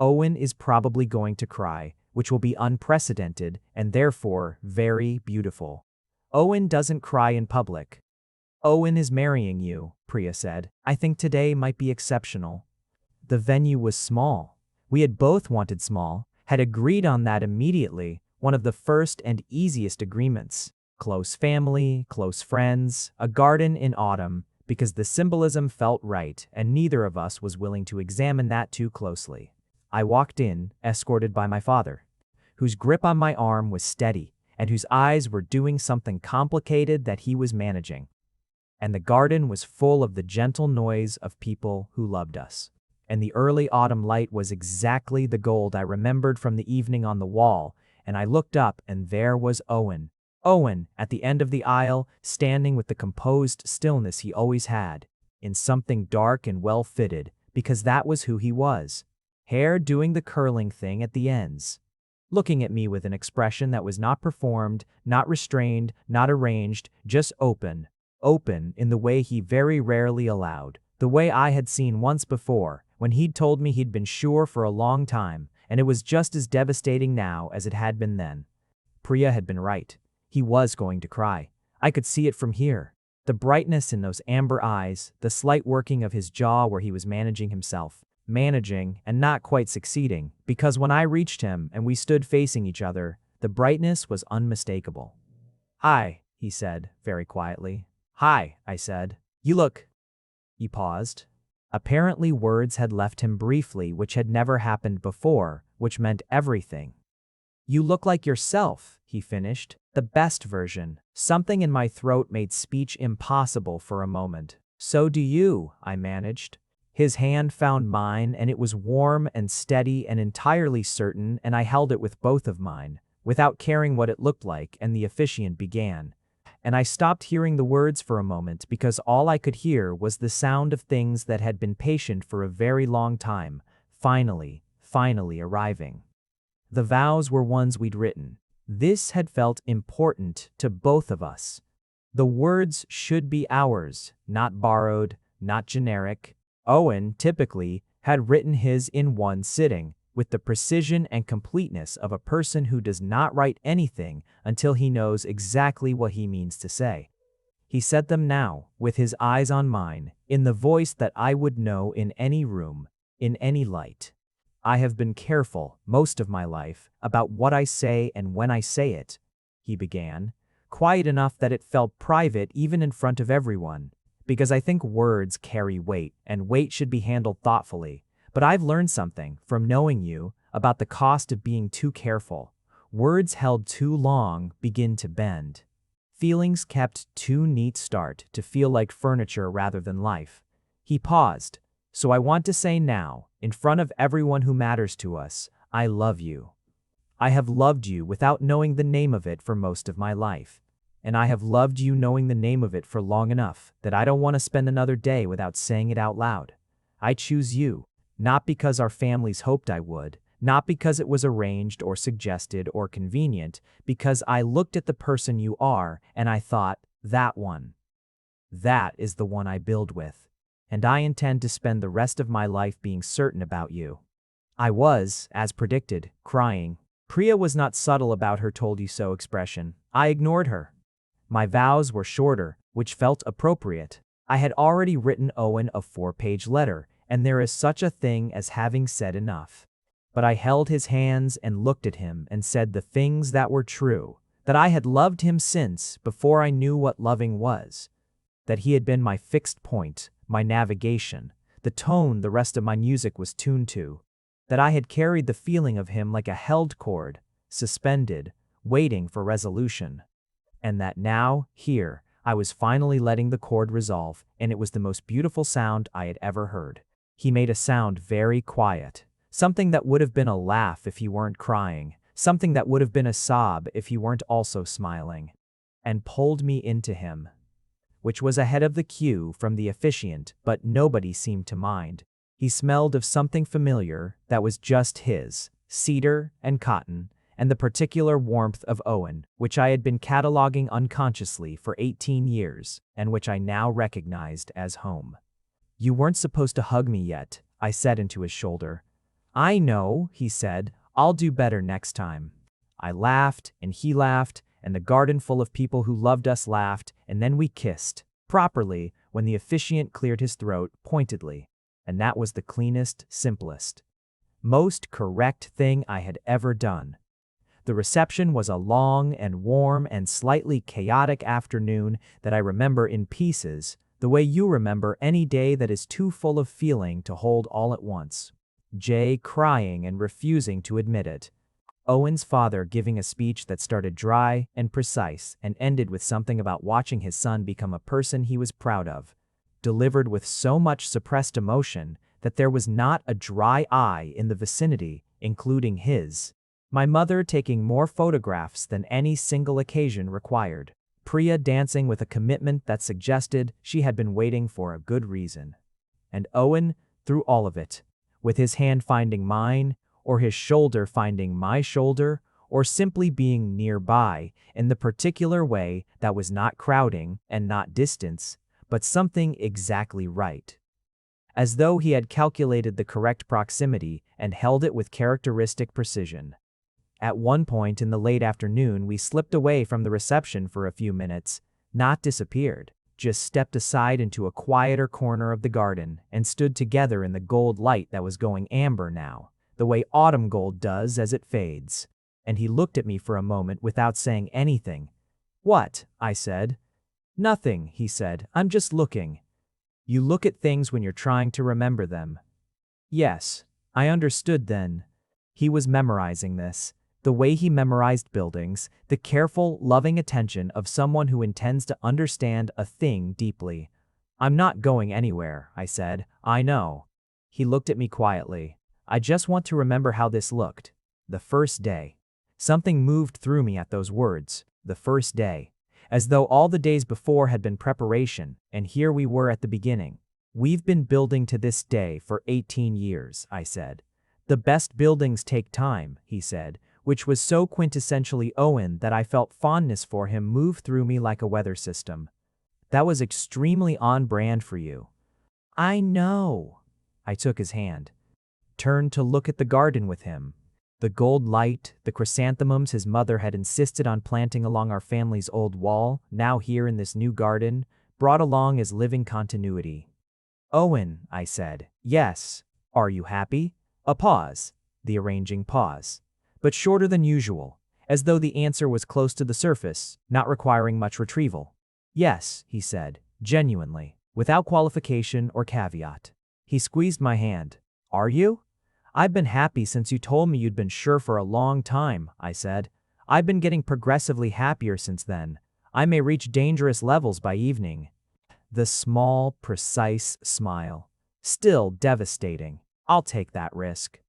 Owen is probably going to cry, which will be unprecedented and therefore very beautiful. Owen doesn't cry in public. Owen is marrying you, Priya said. I think today might be exceptional. The venue was small. We had both wanted small, had agreed on that immediately, one of the first and easiest agreements. Close family, close friends, a garden in autumn, because the symbolism felt right and neither of us was willing to examine that too closely. I walked in, escorted by my father, whose grip on my arm was steady and whose eyes were doing something complicated that he was managing. And the garden was full of the gentle noise of people who loved us. And the early autumn light was exactly the gold I remembered from the evening on the wall, and I looked up and there was Owen. Owen, at the end of the aisle, standing with the composed stillness he always had, in something dark and well-fitted, because that was who he was. Hair doing the curling thing at the ends. Looking at me with an expression that was not performed, not restrained, not arranged, just open. Open in the way he very rarely allowed, the way I had seen once before, when he'd told me he'd been sure for a long time, and it was just as devastating now as it had been then. Priya had been right. He was going to cry. I could see it from here. The brightness in those amber eyes, the slight working of his jaw where he was managing himself. Managing and not quite succeeding, because when I reached him and we stood facing each other, the brightness was unmistakable. "Hi," he said, very quietly. "Hi," I said. "You look—" He paused. Apparently words had left him briefly, which had never happened before, which meant everything. "You look like yourself," he finished. "The best version." Something in my throat made speech impossible for a moment. "So do you," I managed. His hand found mine, and it was warm and steady and entirely certain, and I held it with both of mine, without caring what it looked like, and the officiant began. And I stopped hearing the words for a moment because all I could hear was the sound of things that had been patient for a very long time, finally arriving. The vows were ones we'd written. This had felt important to both of us. The words should be ours, not borrowed, not generic. Owen, typically, had written his in one sitting, with the precision and completeness of a person who does not write anything until he knows exactly what he means to say. He said them now, with his eyes on mine, in the voice that I would know in any room, in any light. "I have been careful, most of my life, about what I say and when I say it," he began, quiet enough that it felt private even in front of everyone, because I think words carry weight, and weight should be handled thoughtfully. But I've learned something, from knowing you, about the cost of being too careful. Words held too long begin to bend. Feelings kept too neat start to feel like furniture rather than life. He paused. "So I want to say now, in front of everyone who matters to us, I love you. I have loved you without knowing the name of it for most of my life. And I have loved you knowing the name of it for long enough that I don't want to spend another day without saying it out loud. I choose you, not because our families hoped I would, not because it was arranged or suggested or convenient, because I looked at the person you are and I thought, that one. That is the one I build with. And I intend to spend the rest of my life being certain about you." I was, as predicted, crying. Priya was not subtle about her told you so expression. I ignored her. My vows were shorter, which felt appropriate. I had already written Owen a 4-page letter, and there is such a thing as having said enough. But I held his hands and looked at him and said the things that were true, that I had loved him since, before I knew what loving was, that he had been my fixed point, my navigation, the tone the rest of my music was tuned to, that I had carried the feeling of him like a held cord, suspended, waiting for resolution. And that now, here, I was finally letting the chord resolve, and it was the most beautiful sound I had ever heard. He made a sound very quiet, something that would have been a laugh if he weren't crying, something that would have been a sob if he weren't also smiling, and pulled me into him, which was ahead of the cue from the officiant, but nobody seemed to mind. He smelled of something familiar that was just his, cedar and cotton, and the particular warmth of Owen, which I had been cataloging unconsciously for 18 years, and which I now recognized as home. "You weren't supposed to hug me yet," I said into his shoulder. "I know," he said. "I'll do better next time." I laughed, and he laughed, and the garden full of people who loved us laughed, and then we kissed, properly, when the officiant cleared his throat, pointedly. And that was the cleanest, simplest, most correct thing I had ever done. The reception was a long and warm and slightly chaotic afternoon that I remember in pieces, the way you remember any day that is too full of feeling to hold all at once. Jay crying and refusing to admit it. Owen's father giving a speech that started dry and precise and ended with something about watching his son become a person he was proud of, delivered with so much suppressed emotion that there was not a dry eye in the vicinity, including his. My mother taking more photographs than any single occasion required. Priya dancing with a commitment that suggested she had been waiting for a good reason. And Owen, through all of it, with his hand finding mine, or his shoulder finding my shoulder, or simply being nearby in the particular way that was not crowding and not distance, but something exactly right. As though he had calculated the correct proximity and held it with characteristic precision. At one point in the late afternoon, we slipped away from the reception for a few minutes, not disappeared, just stepped aside into a quieter corner of the garden and stood together in the gold light that was going amber now, the way autumn gold does as it fades. And he looked at me for a moment without saying anything. "What?" I said. "Nothing," he said. "I'm just looking." "You look at things when you're trying to remember them." Yes, I understood then. He was memorizing this. The way he memorized buildings, the careful, loving attention of someone who intends to understand a thing deeply. "I'm not going anywhere," I said. "I know." He looked at me quietly. "I just want to remember how this looked. The first day." Something moved through me at those words. The first day. As though all the days before had been preparation, and here we were at the beginning. "We've been building to this day for 18 years, I said. "The best buildings take time," he said, which was so quintessentially Owen that I felt fondness for him move through me like a weather system. "That was extremely on brand for you." "I know." I took his hand. Turned to look at the garden with him. The gold light, the chrysanthemums his mother had insisted on planting along our family's old wall, now here in this new garden, brought along as living continuity. "Owen," I said. "Yes. Are you happy?" A pause. The arranging pause. But shorter than usual, as though the answer was close to the surface, not requiring much retrieval. "Yes," he said, genuinely, without qualification or caveat. He squeezed my hand. "Are you?" "I've been happy since you told me you'd been sure for a long time," I said. "I've been getting progressively happier since then. I may reach dangerous levels by evening." The small, precise smile. Still devastating. "I'll take that risk."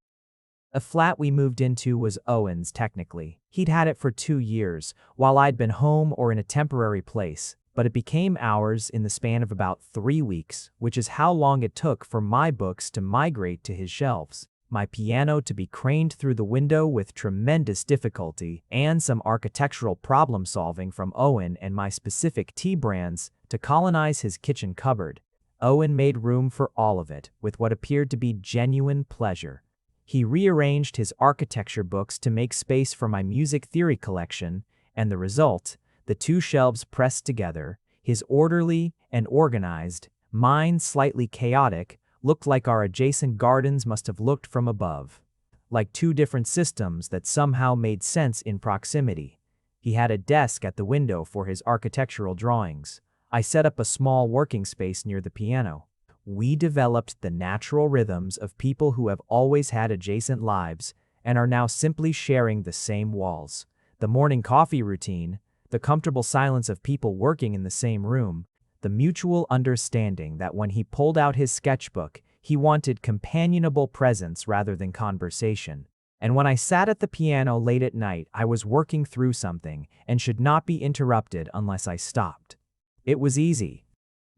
A flat we moved into was Owen's, technically. He'd had it for 2 years, while I'd been home or in a temporary place, but it became ours in the span of about 3 weeks, which is how long it took for my books to migrate to his shelves, my piano to be craned through the window with tremendous difficulty, and some architectural problem-solving from Owen and my specific tea brands to colonize his kitchen cupboard. Owen made room for all of it, with what appeared to be genuine pleasure. He rearranged his architecture books to make space for my music theory collection, and the result, the 2 shelves pressed together, his orderly and organized, mine slightly chaotic, looked like our adjacent gardens must have looked from above. Like 2 different systems that somehow made sense in proximity. He had a desk at the window for his architectural drawings. I set up a small working space near the piano. We developed the natural rhythms of people who have always had adjacent lives and are now simply sharing the same walls. The morning coffee routine, the comfortable silence of people working in the same room, the mutual understanding that when he pulled out his sketchbook, he wanted companionable presence rather than conversation. And when I sat at the piano late at night, I was working through something and should not be interrupted unless I stopped. It was easy.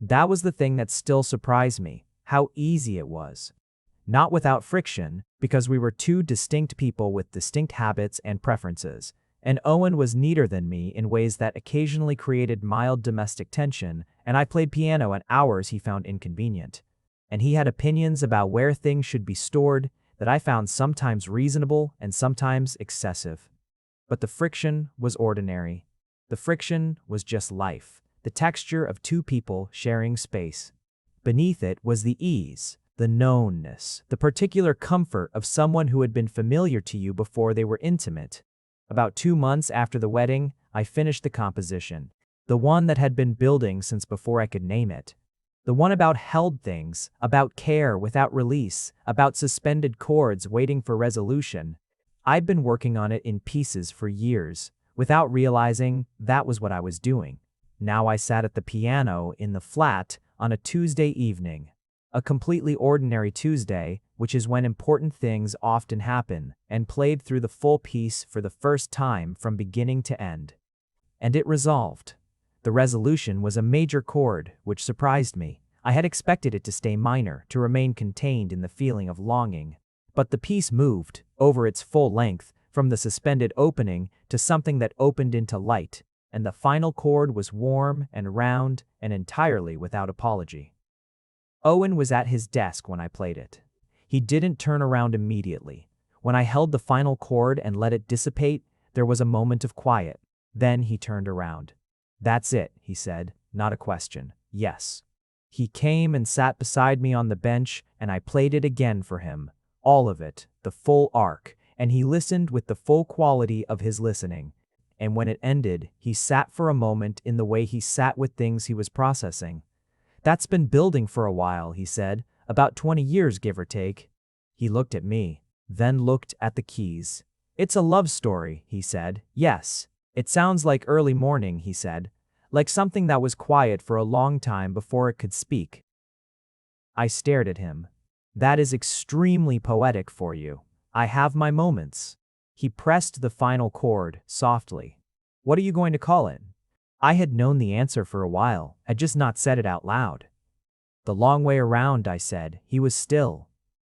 That was the thing that still surprised me, how easy it was. Not without friction, because we were 2 distinct people with distinct habits and preferences, and Owen was neater than me in ways that occasionally created mild domestic tension, and I played piano at hours he found inconvenient. And he had opinions about where things should be stored that I found sometimes reasonable and sometimes excessive. But the friction was ordinary. The friction was just life, the texture of two people sharing space. Beneath it was the ease, the knownness, the particular comfort of someone who had been familiar to you before they were intimate. About 2 months after the wedding, I finished the composition, the one that had been building since before I could name it. The one about held things, about care without release, about suspended chords waiting for resolution. I'd been working on it in pieces for years, without realizing that was what I was doing. Now I sat at the piano in the flat on a Tuesday evening. A completely ordinary Tuesday, which is when important things often happen, and played through the full piece for the first time from beginning to end. And it resolved. The resolution was a major chord, which surprised me. I had expected it to stay minor, to remain contained in the feeling of longing. But the piece moved, over its full length, from the suspended opening to something that opened into light, and the final chord was warm and round and entirely without apology. Owen was at his desk when I played it. He didn't turn around immediately. When I held the final chord and let it dissipate, there was a moment of quiet. Then he turned around. "That's it," he said, not a question. "Yes." He came and sat beside me on the bench, and I played it again for him. All of it, the full arc, and he listened with the full quality of his listening. And when it ended, he sat for a moment in the way he sat with things he was processing. "That's been building for a while," he said, "about 20 years, give or take." He looked at me, then looked at the keys. "It's a love story," he said. "Yes. It sounds like early morning," he said, "like something that was quiet for a long time before it could speak." I stared at him. "That is extremely poetic for you. I have my moments." He pressed the final chord softly. "What are you going to call it?" I had known the answer for a while, had just not said it out loud. "The Long Way Around," I said. He was still.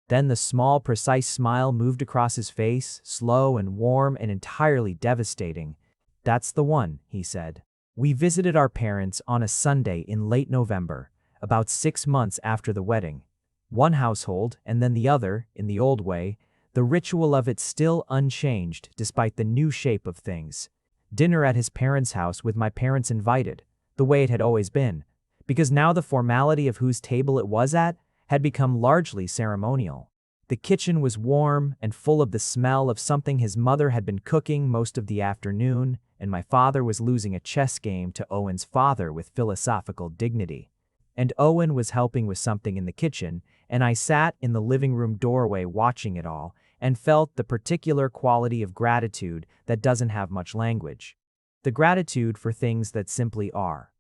Then the small, precise smile moved across his face, slow and warm and entirely devastating. "That's the one," he said. We visited our parents on a Sunday in late November, about 6 months after the wedding. One household and then the other, in the old way, the ritual of it still unchanged despite the new shape of things. Dinner at his parents' house with my parents invited, the way it had always been, because now the formality of whose table it was at had become largely ceremonial. The kitchen was warm and full of the smell of something his mother had been cooking most of the afternoon, and my father was losing a chess game to Owen's father with philosophical dignity. And Owen was helping with something in the kitchen, and I sat in the living room doorway watching it all, and felt the particular quality of gratitude that doesn't have much language. The gratitude for things that simply are.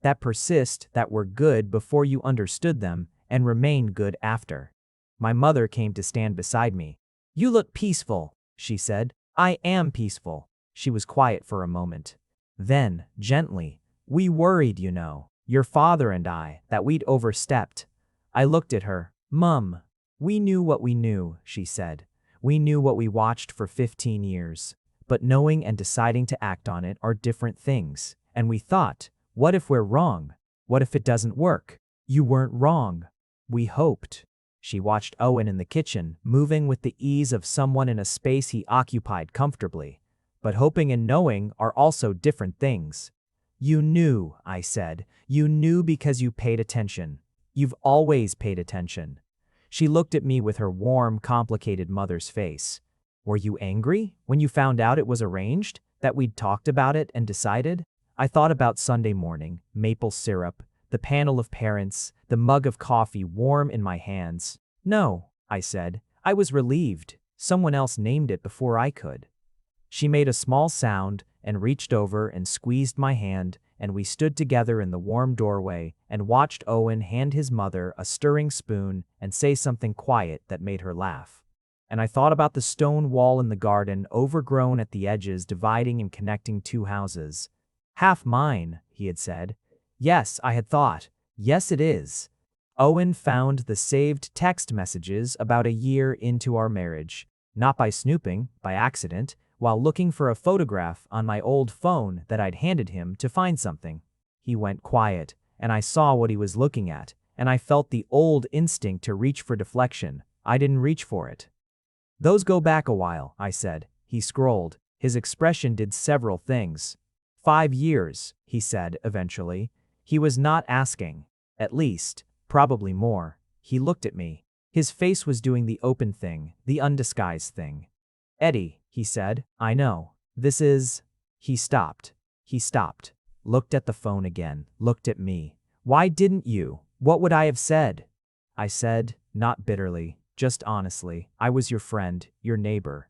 That persist, that were good before you understood them, and remain good after. My mother came to stand beside me. "You look peaceful," she said. "I am peaceful." She was quiet for a moment. Then, gently, "We worried, you know, your father and I, that we'd overstepped." I looked at her. "Mum, we knew what we knew," she said. "We knew what we watched for 15 years. But knowing and deciding to act on it are different things. And we thought, what if we're wrong? What if it doesn't work? You weren't wrong. We hoped." She watched Owen in the kitchen, moving with the ease of someone in a space he occupied comfortably. But hoping and knowing are also different things. "You knew," I said. "You knew because you paid attention. You've always paid attention." She looked at me with her warm, complicated mother's face. "Were you angry when you found out it was arranged, that we'd talked about it and decided?" I thought about Sunday morning, maple syrup, the panel of parents, the mug of coffee warm in my hands. "No," I said. "I was relieved. Someone else named it before I could." She made a small sound and reached over and squeezed my hand, and we stood together in the warm doorway and watched Owen hand his mother a stirring spoon and say something quiet that made her laugh. And I thought about the stone wall in the garden, overgrown at the edges, dividing and connecting two houses. "Half mine," he had said. Yes, I had thought. Yes, it is. Owen found the saved text messages about a year into our marriage, not by snooping, by accident, while looking for a photograph on my old phone that I'd handed him to find something. He went quiet, and I saw what he was looking at, and I felt the old instinct to reach for deflection. I didn't reach for it. Those go back a while, I said. He scrolled. His expression did several things. 5 years, he said eventually. He was not asking. At least, probably more. He looked at me. His face was doing the open thing, the undisguised thing. Eddie, he said, I know. This is… He stopped. He stopped. Looked at the phone again. Looked at me. Why didn't you? What would I have said? I said, not bitterly, just honestly, I was your friend, your neighbor.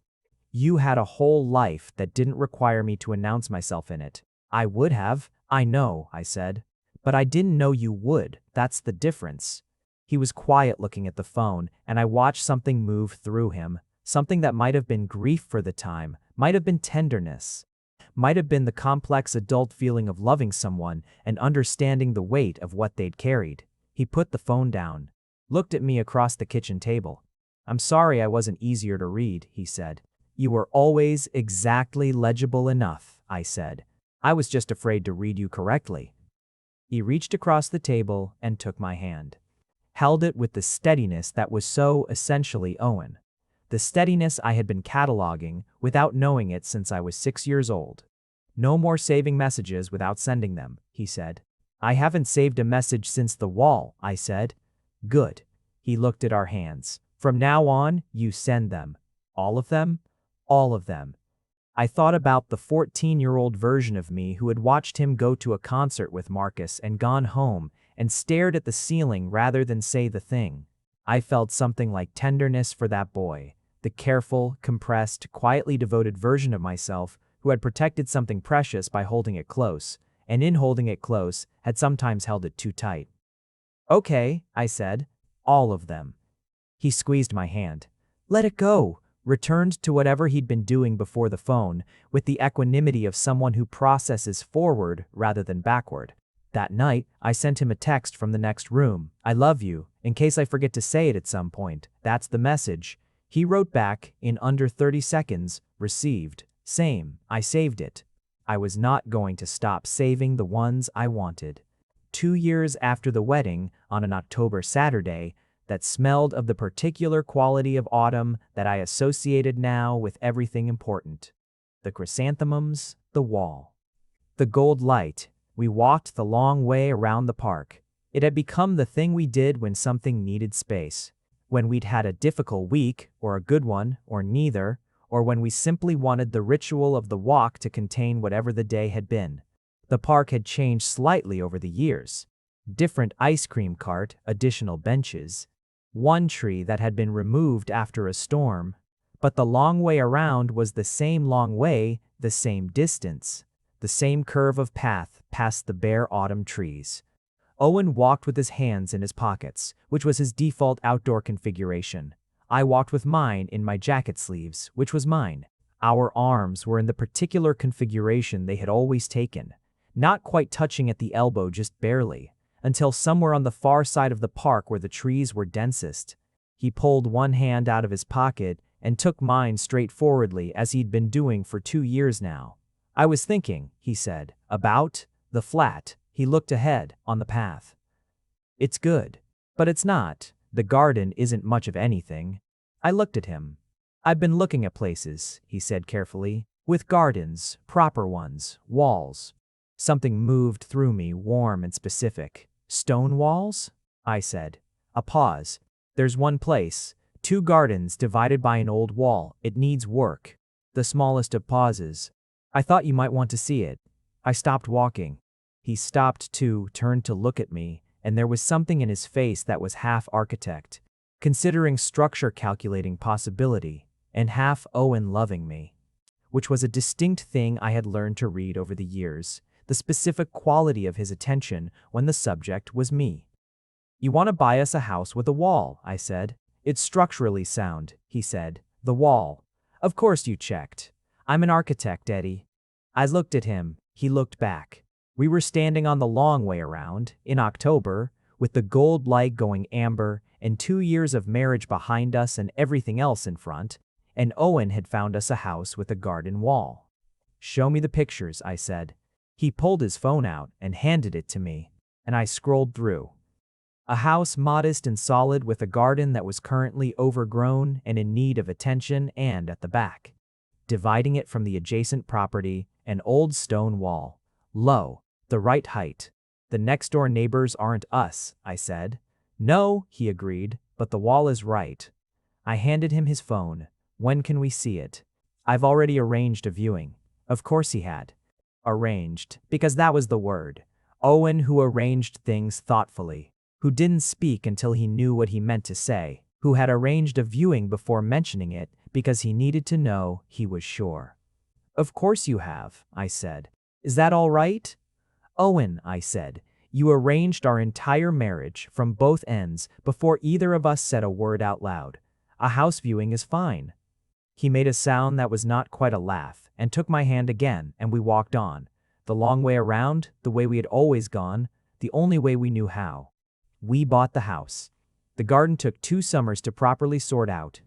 You had a whole life that didn't require me to announce myself in it. I would have, I know, I said. But I didn't know you would, that's the difference. He was quiet looking at the phone, and I watched something move through him, something that might have been grief for the time, might have been tenderness, might have been the complex adult feeling of loving someone and understanding the weight of what they'd carried. He put the phone down, looked at me across the kitchen table. I'm sorry I wasn't easier to read, he said. You were always exactly legible enough, I said. I was just afraid to read you correctly. He reached across the table and took my hand. Held it with the steadiness that was so essentially Owen. The steadiness I had been cataloging without knowing it since I was 6 years old. No more saving messages without sending them, he said. I haven't saved a message since the wall, I said. Good. He looked at our hands. From now on, you send them. All of them? All of them. I thought about the 14-year-old version of me who had watched him go to a concert with Marcus and gone home and stared at the ceiling rather than say the thing. I felt something like tenderness for that boy, the careful, compressed, quietly devoted version of myself who had protected something precious by holding it close, and in holding it close, had sometimes held it too tight. Okay, I said. All of them. He squeezed my hand. Let it go. Returned to whatever he'd been doing before the phone, with the equanimity of someone who processes forward rather than backward. That night, I sent him a text from the next room. I love you, in case I forget to say it at some point. That's the message. He wrote back, in under 30 seconds, received. Same, I saved it. I was not going to stop saving the ones I wanted. 2 years after the wedding, on an October Saturday, that smelled of the particular quality of autumn that I associated now with everything important. The chrysanthemums, the wall. The gold light. We walked the long way around the park. It had become the thing we did when something needed space. When we'd had a difficult week, or a good one, or neither, or when we simply wanted the ritual of the walk to contain whatever the day had been. The park had changed slightly over the years. Different ice cream cart, additional benches. One tree that had been removed after a storm, but the long way around was the same long way, the same distance, the same curve of path past the bare autumn trees. Owen walked with his hands in his pockets, which was his default outdoor configuration. I walked with mine in my jacket sleeves, which was mine. Our arms were in the particular configuration they had always taken, not quite touching at the elbow, just barely, until somewhere on the far side of the park where the trees were densest. He pulled one hand out of his pocket and took mine straightforwardly as he'd been doing for 2 years now. I was thinking, he said, about the flat. He looked ahead, on the path. It's good. But it's not. The garden isn't much of anything. I looked at him. I've been looking at places, he said carefully, with gardens, proper ones, walls. Something moved through me, warm and specific. Stone walls? I said. A pause. There's one place. 2 gardens divided by an old wall. It needs work. The smallest of pauses. I thought you might want to see it. I stopped walking. He stopped too, turned to look at me, and there was something in his face that was half architect, considering structure, calculating possibility, and half Owen loving me, which was a distinct thing I had learned to read over the years, the specific quality of his attention when the subject was me. You want to buy us a house with a wall, I said. It's structurally sound, he said. The wall. Of course you checked. I'm an architect, Eddie. I looked at him. He looked back. We were standing on the long way around, in October, with the gold light going amber and 2 years of marriage behind us and everything else in front, and Owen had found us a house with a garden wall. Show me the pictures, I said. He pulled his phone out and handed it to me, and I scrolled through. A house modest and solid with a garden that was currently overgrown and in need of attention, and at the back, dividing it from the adjacent property, an old stone wall. Low, the right height. The next-door neighbors aren't us, I said. No, he agreed, but the wall is right. I handed him his phone. When can we see it? I've already arranged a viewing. Of course he had. Arranged, because that was the word. Owen, who arranged things thoughtfully, who didn't speak until he knew what he meant to say, who had arranged a viewing before mentioning it because he needed to know he was sure. Of course you have, I said. Is that all right? Owen, I said, you arranged our entire marriage from both ends before either of us said a word out loud. A house viewing is fine. He made a sound that was not quite a laugh and took my hand again, and we walked on. The long way around, the way we had always gone, the only way we knew how. We bought the house. The garden took 2 summers to properly sort out.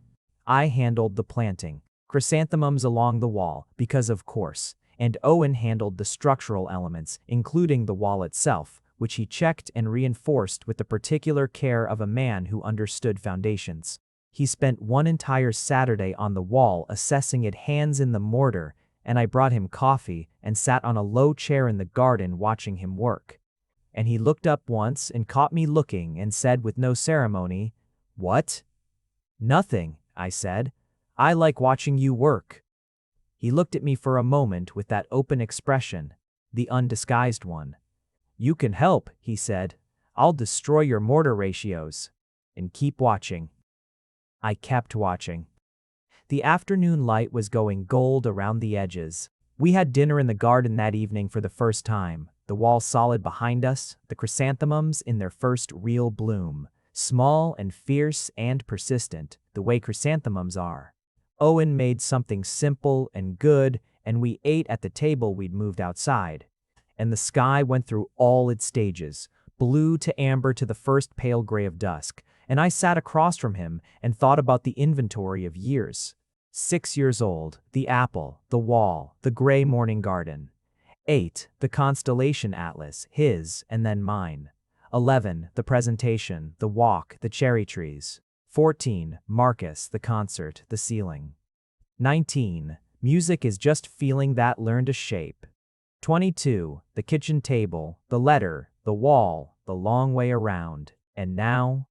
I handled the planting, chrysanthemums along the wall, because of course, and Owen handled the structural elements, including the wall itself, which he checked and reinforced with the particular care of a man who understood foundations. He spent one entire Saturday on the wall assessing it, hands in the mortar, and I brought him coffee and sat on a low chair in the garden watching him work. And he looked up once and caught me looking and said with no ceremony, "What?" "Nothing," I said. "I like watching you work." He looked at me for a moment with that open expression, the undisguised one. "You can help," he said. "I'll destroy your mortar ratios. And keep watching." I kept watching. The afternoon light was going gold around the edges. We had dinner in the garden that evening for the first time, the wall solid behind us, the chrysanthemums in their first real bloom, small and fierce and persistent, the way chrysanthemums are. Owen made something simple and good, and we ate at the table we'd moved outside. And the sky went through all its stages, blue to amber to the first pale gray of dusk, and I sat across from him and thought about the inventory of years. 6 years old, the apple, the wall, the gray morning garden. 8, the constellation atlas, his and then mine. 11, the presentation, the walk, the cherry trees. 14, Marcus, the concert, the ceiling. 19, music is just feeling that learned a shape. 22, the kitchen table, the letter, the wall, the long way around. And now,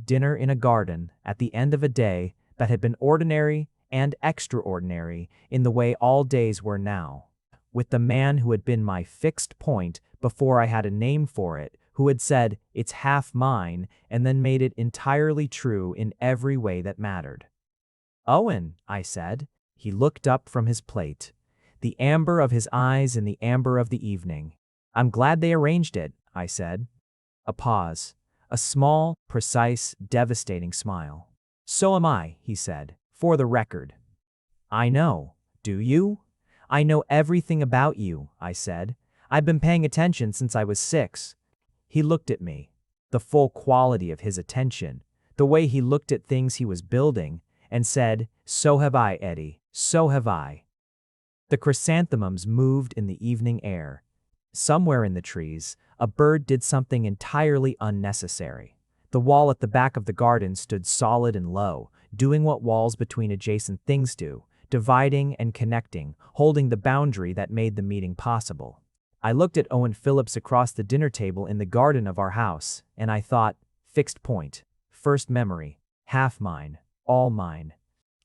dinner in a garden at the end of a day that had been ordinary and extraordinary in the way all days were now, with the man who had been my fixed point before I had a name for it, who had said, "It's half mine," and then made it entirely true in every way that mattered. "Owen," I said. He looked up from his plate, the amber of his eyes in the amber of the evening. "I'm glad they arranged it," I said. A pause. A small, precise, devastating smile. "So am I," he said, "for the record." "I know. Do you?" "I know everything about you," I said. "I've been paying attention since I was 6. He looked at me. The full quality of his attention, the way he looked at things he was building, and said, "So have I, Eddie, so have I." The chrysanthemums moved in the evening air. Somewhere in the trees, a bird did something entirely unnecessary. The wall at the back of the garden stood solid and low, doing what walls between adjacent things do, dividing and connecting, holding the boundary that made the meeting possible. I looked at Owen Phillips across the dinner table in the garden of our house, and I thought, fixed point, first memory, half mine, all mine.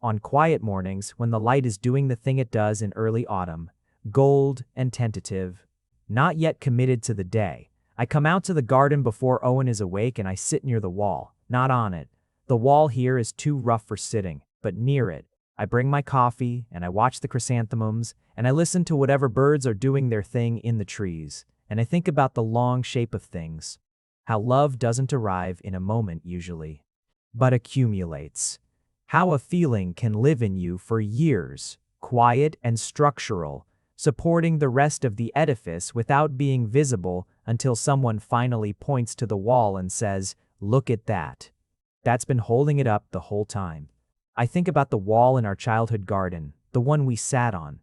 On quiet mornings, when the light is doing the thing it does in early autumn, gold and tentative, not yet committed to the day, I come out to the garden before Owen is awake and I sit near the wall, not on it. The wall here is too rough for sitting, but near it. I bring my coffee and I watch the chrysanthemums and I listen to whatever birds are doing their thing in the trees, and I think about the long shape of things, how love doesn't arrive in a moment usually, but accumulates. How a feeling can live in you for years, quiet and structural, supporting the rest of the edifice without being visible until someone finally points to the wall and says, "Look at that." That's been holding it up the whole time. I think about the wall in our childhood garden, the one we sat on.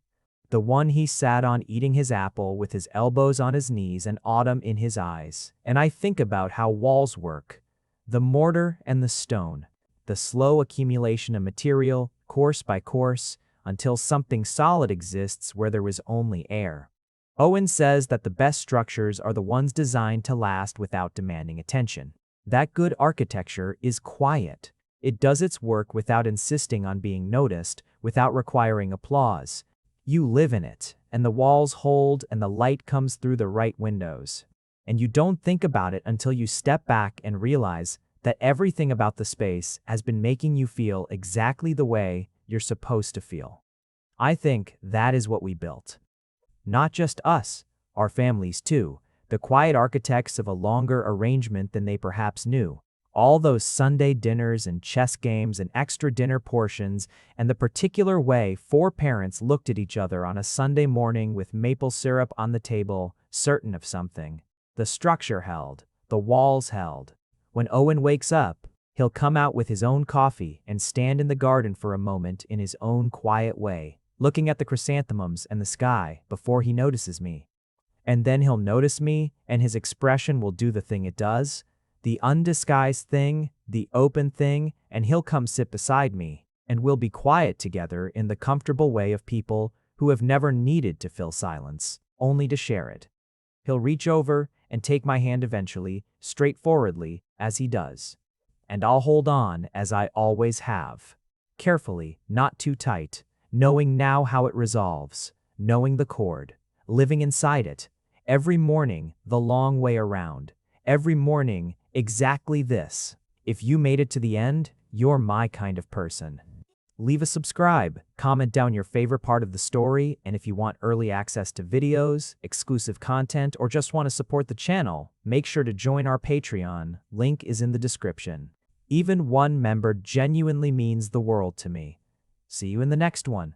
The one he sat on eating his apple with his elbows on his knees and autumn in his eyes. And I think about how walls work. The mortar and the stone. The slow accumulation of material, course by course, until something solid exists where there was only air. Owen says that the best structures are the ones designed to last without demanding attention. That good architecture is quiet. It does its work without insisting on being noticed, without requiring applause. You live in it, and the walls hold and the light comes through the right windows. And you don't think about it until you step back and realize that everything about the space has been making you feel exactly the way you're supposed to feel. I think that is what we built. Not just us, our families too, the quiet architects of a longer arrangement than they perhaps knew. All those Sunday dinners and chess games and extra dinner portions, and the particular way 4 parents looked at each other on a Sunday morning with maple syrup on the table, certain of something. The structure held, the walls held. When Owen wakes up, he'll come out with his own coffee and stand in the garden for a moment in his own quiet way, looking at the chrysanthemums and the sky before he notices me. And then he'll notice me, and his expression will do the thing it does, the undisguised thing, the open thing, and he'll come sit beside me, and we'll be quiet together in the comfortable way of people who have never needed to fill silence, only to share it. He'll reach over and take my hand eventually, straightforwardly, as he does. And I'll hold on as I always have. Carefully, not too tight, knowing now how it resolves, knowing the chord, living inside it, every morning the long way around, every morning exactly this. If you made it to the end, you're my kind of person. Leave a subscribe, comment down your favorite part of the story, and if you want early access to videos, exclusive content, or just want to support the channel, make sure to join our Patreon. Link is in the description. Even one member genuinely means the world to me. See you in the next one.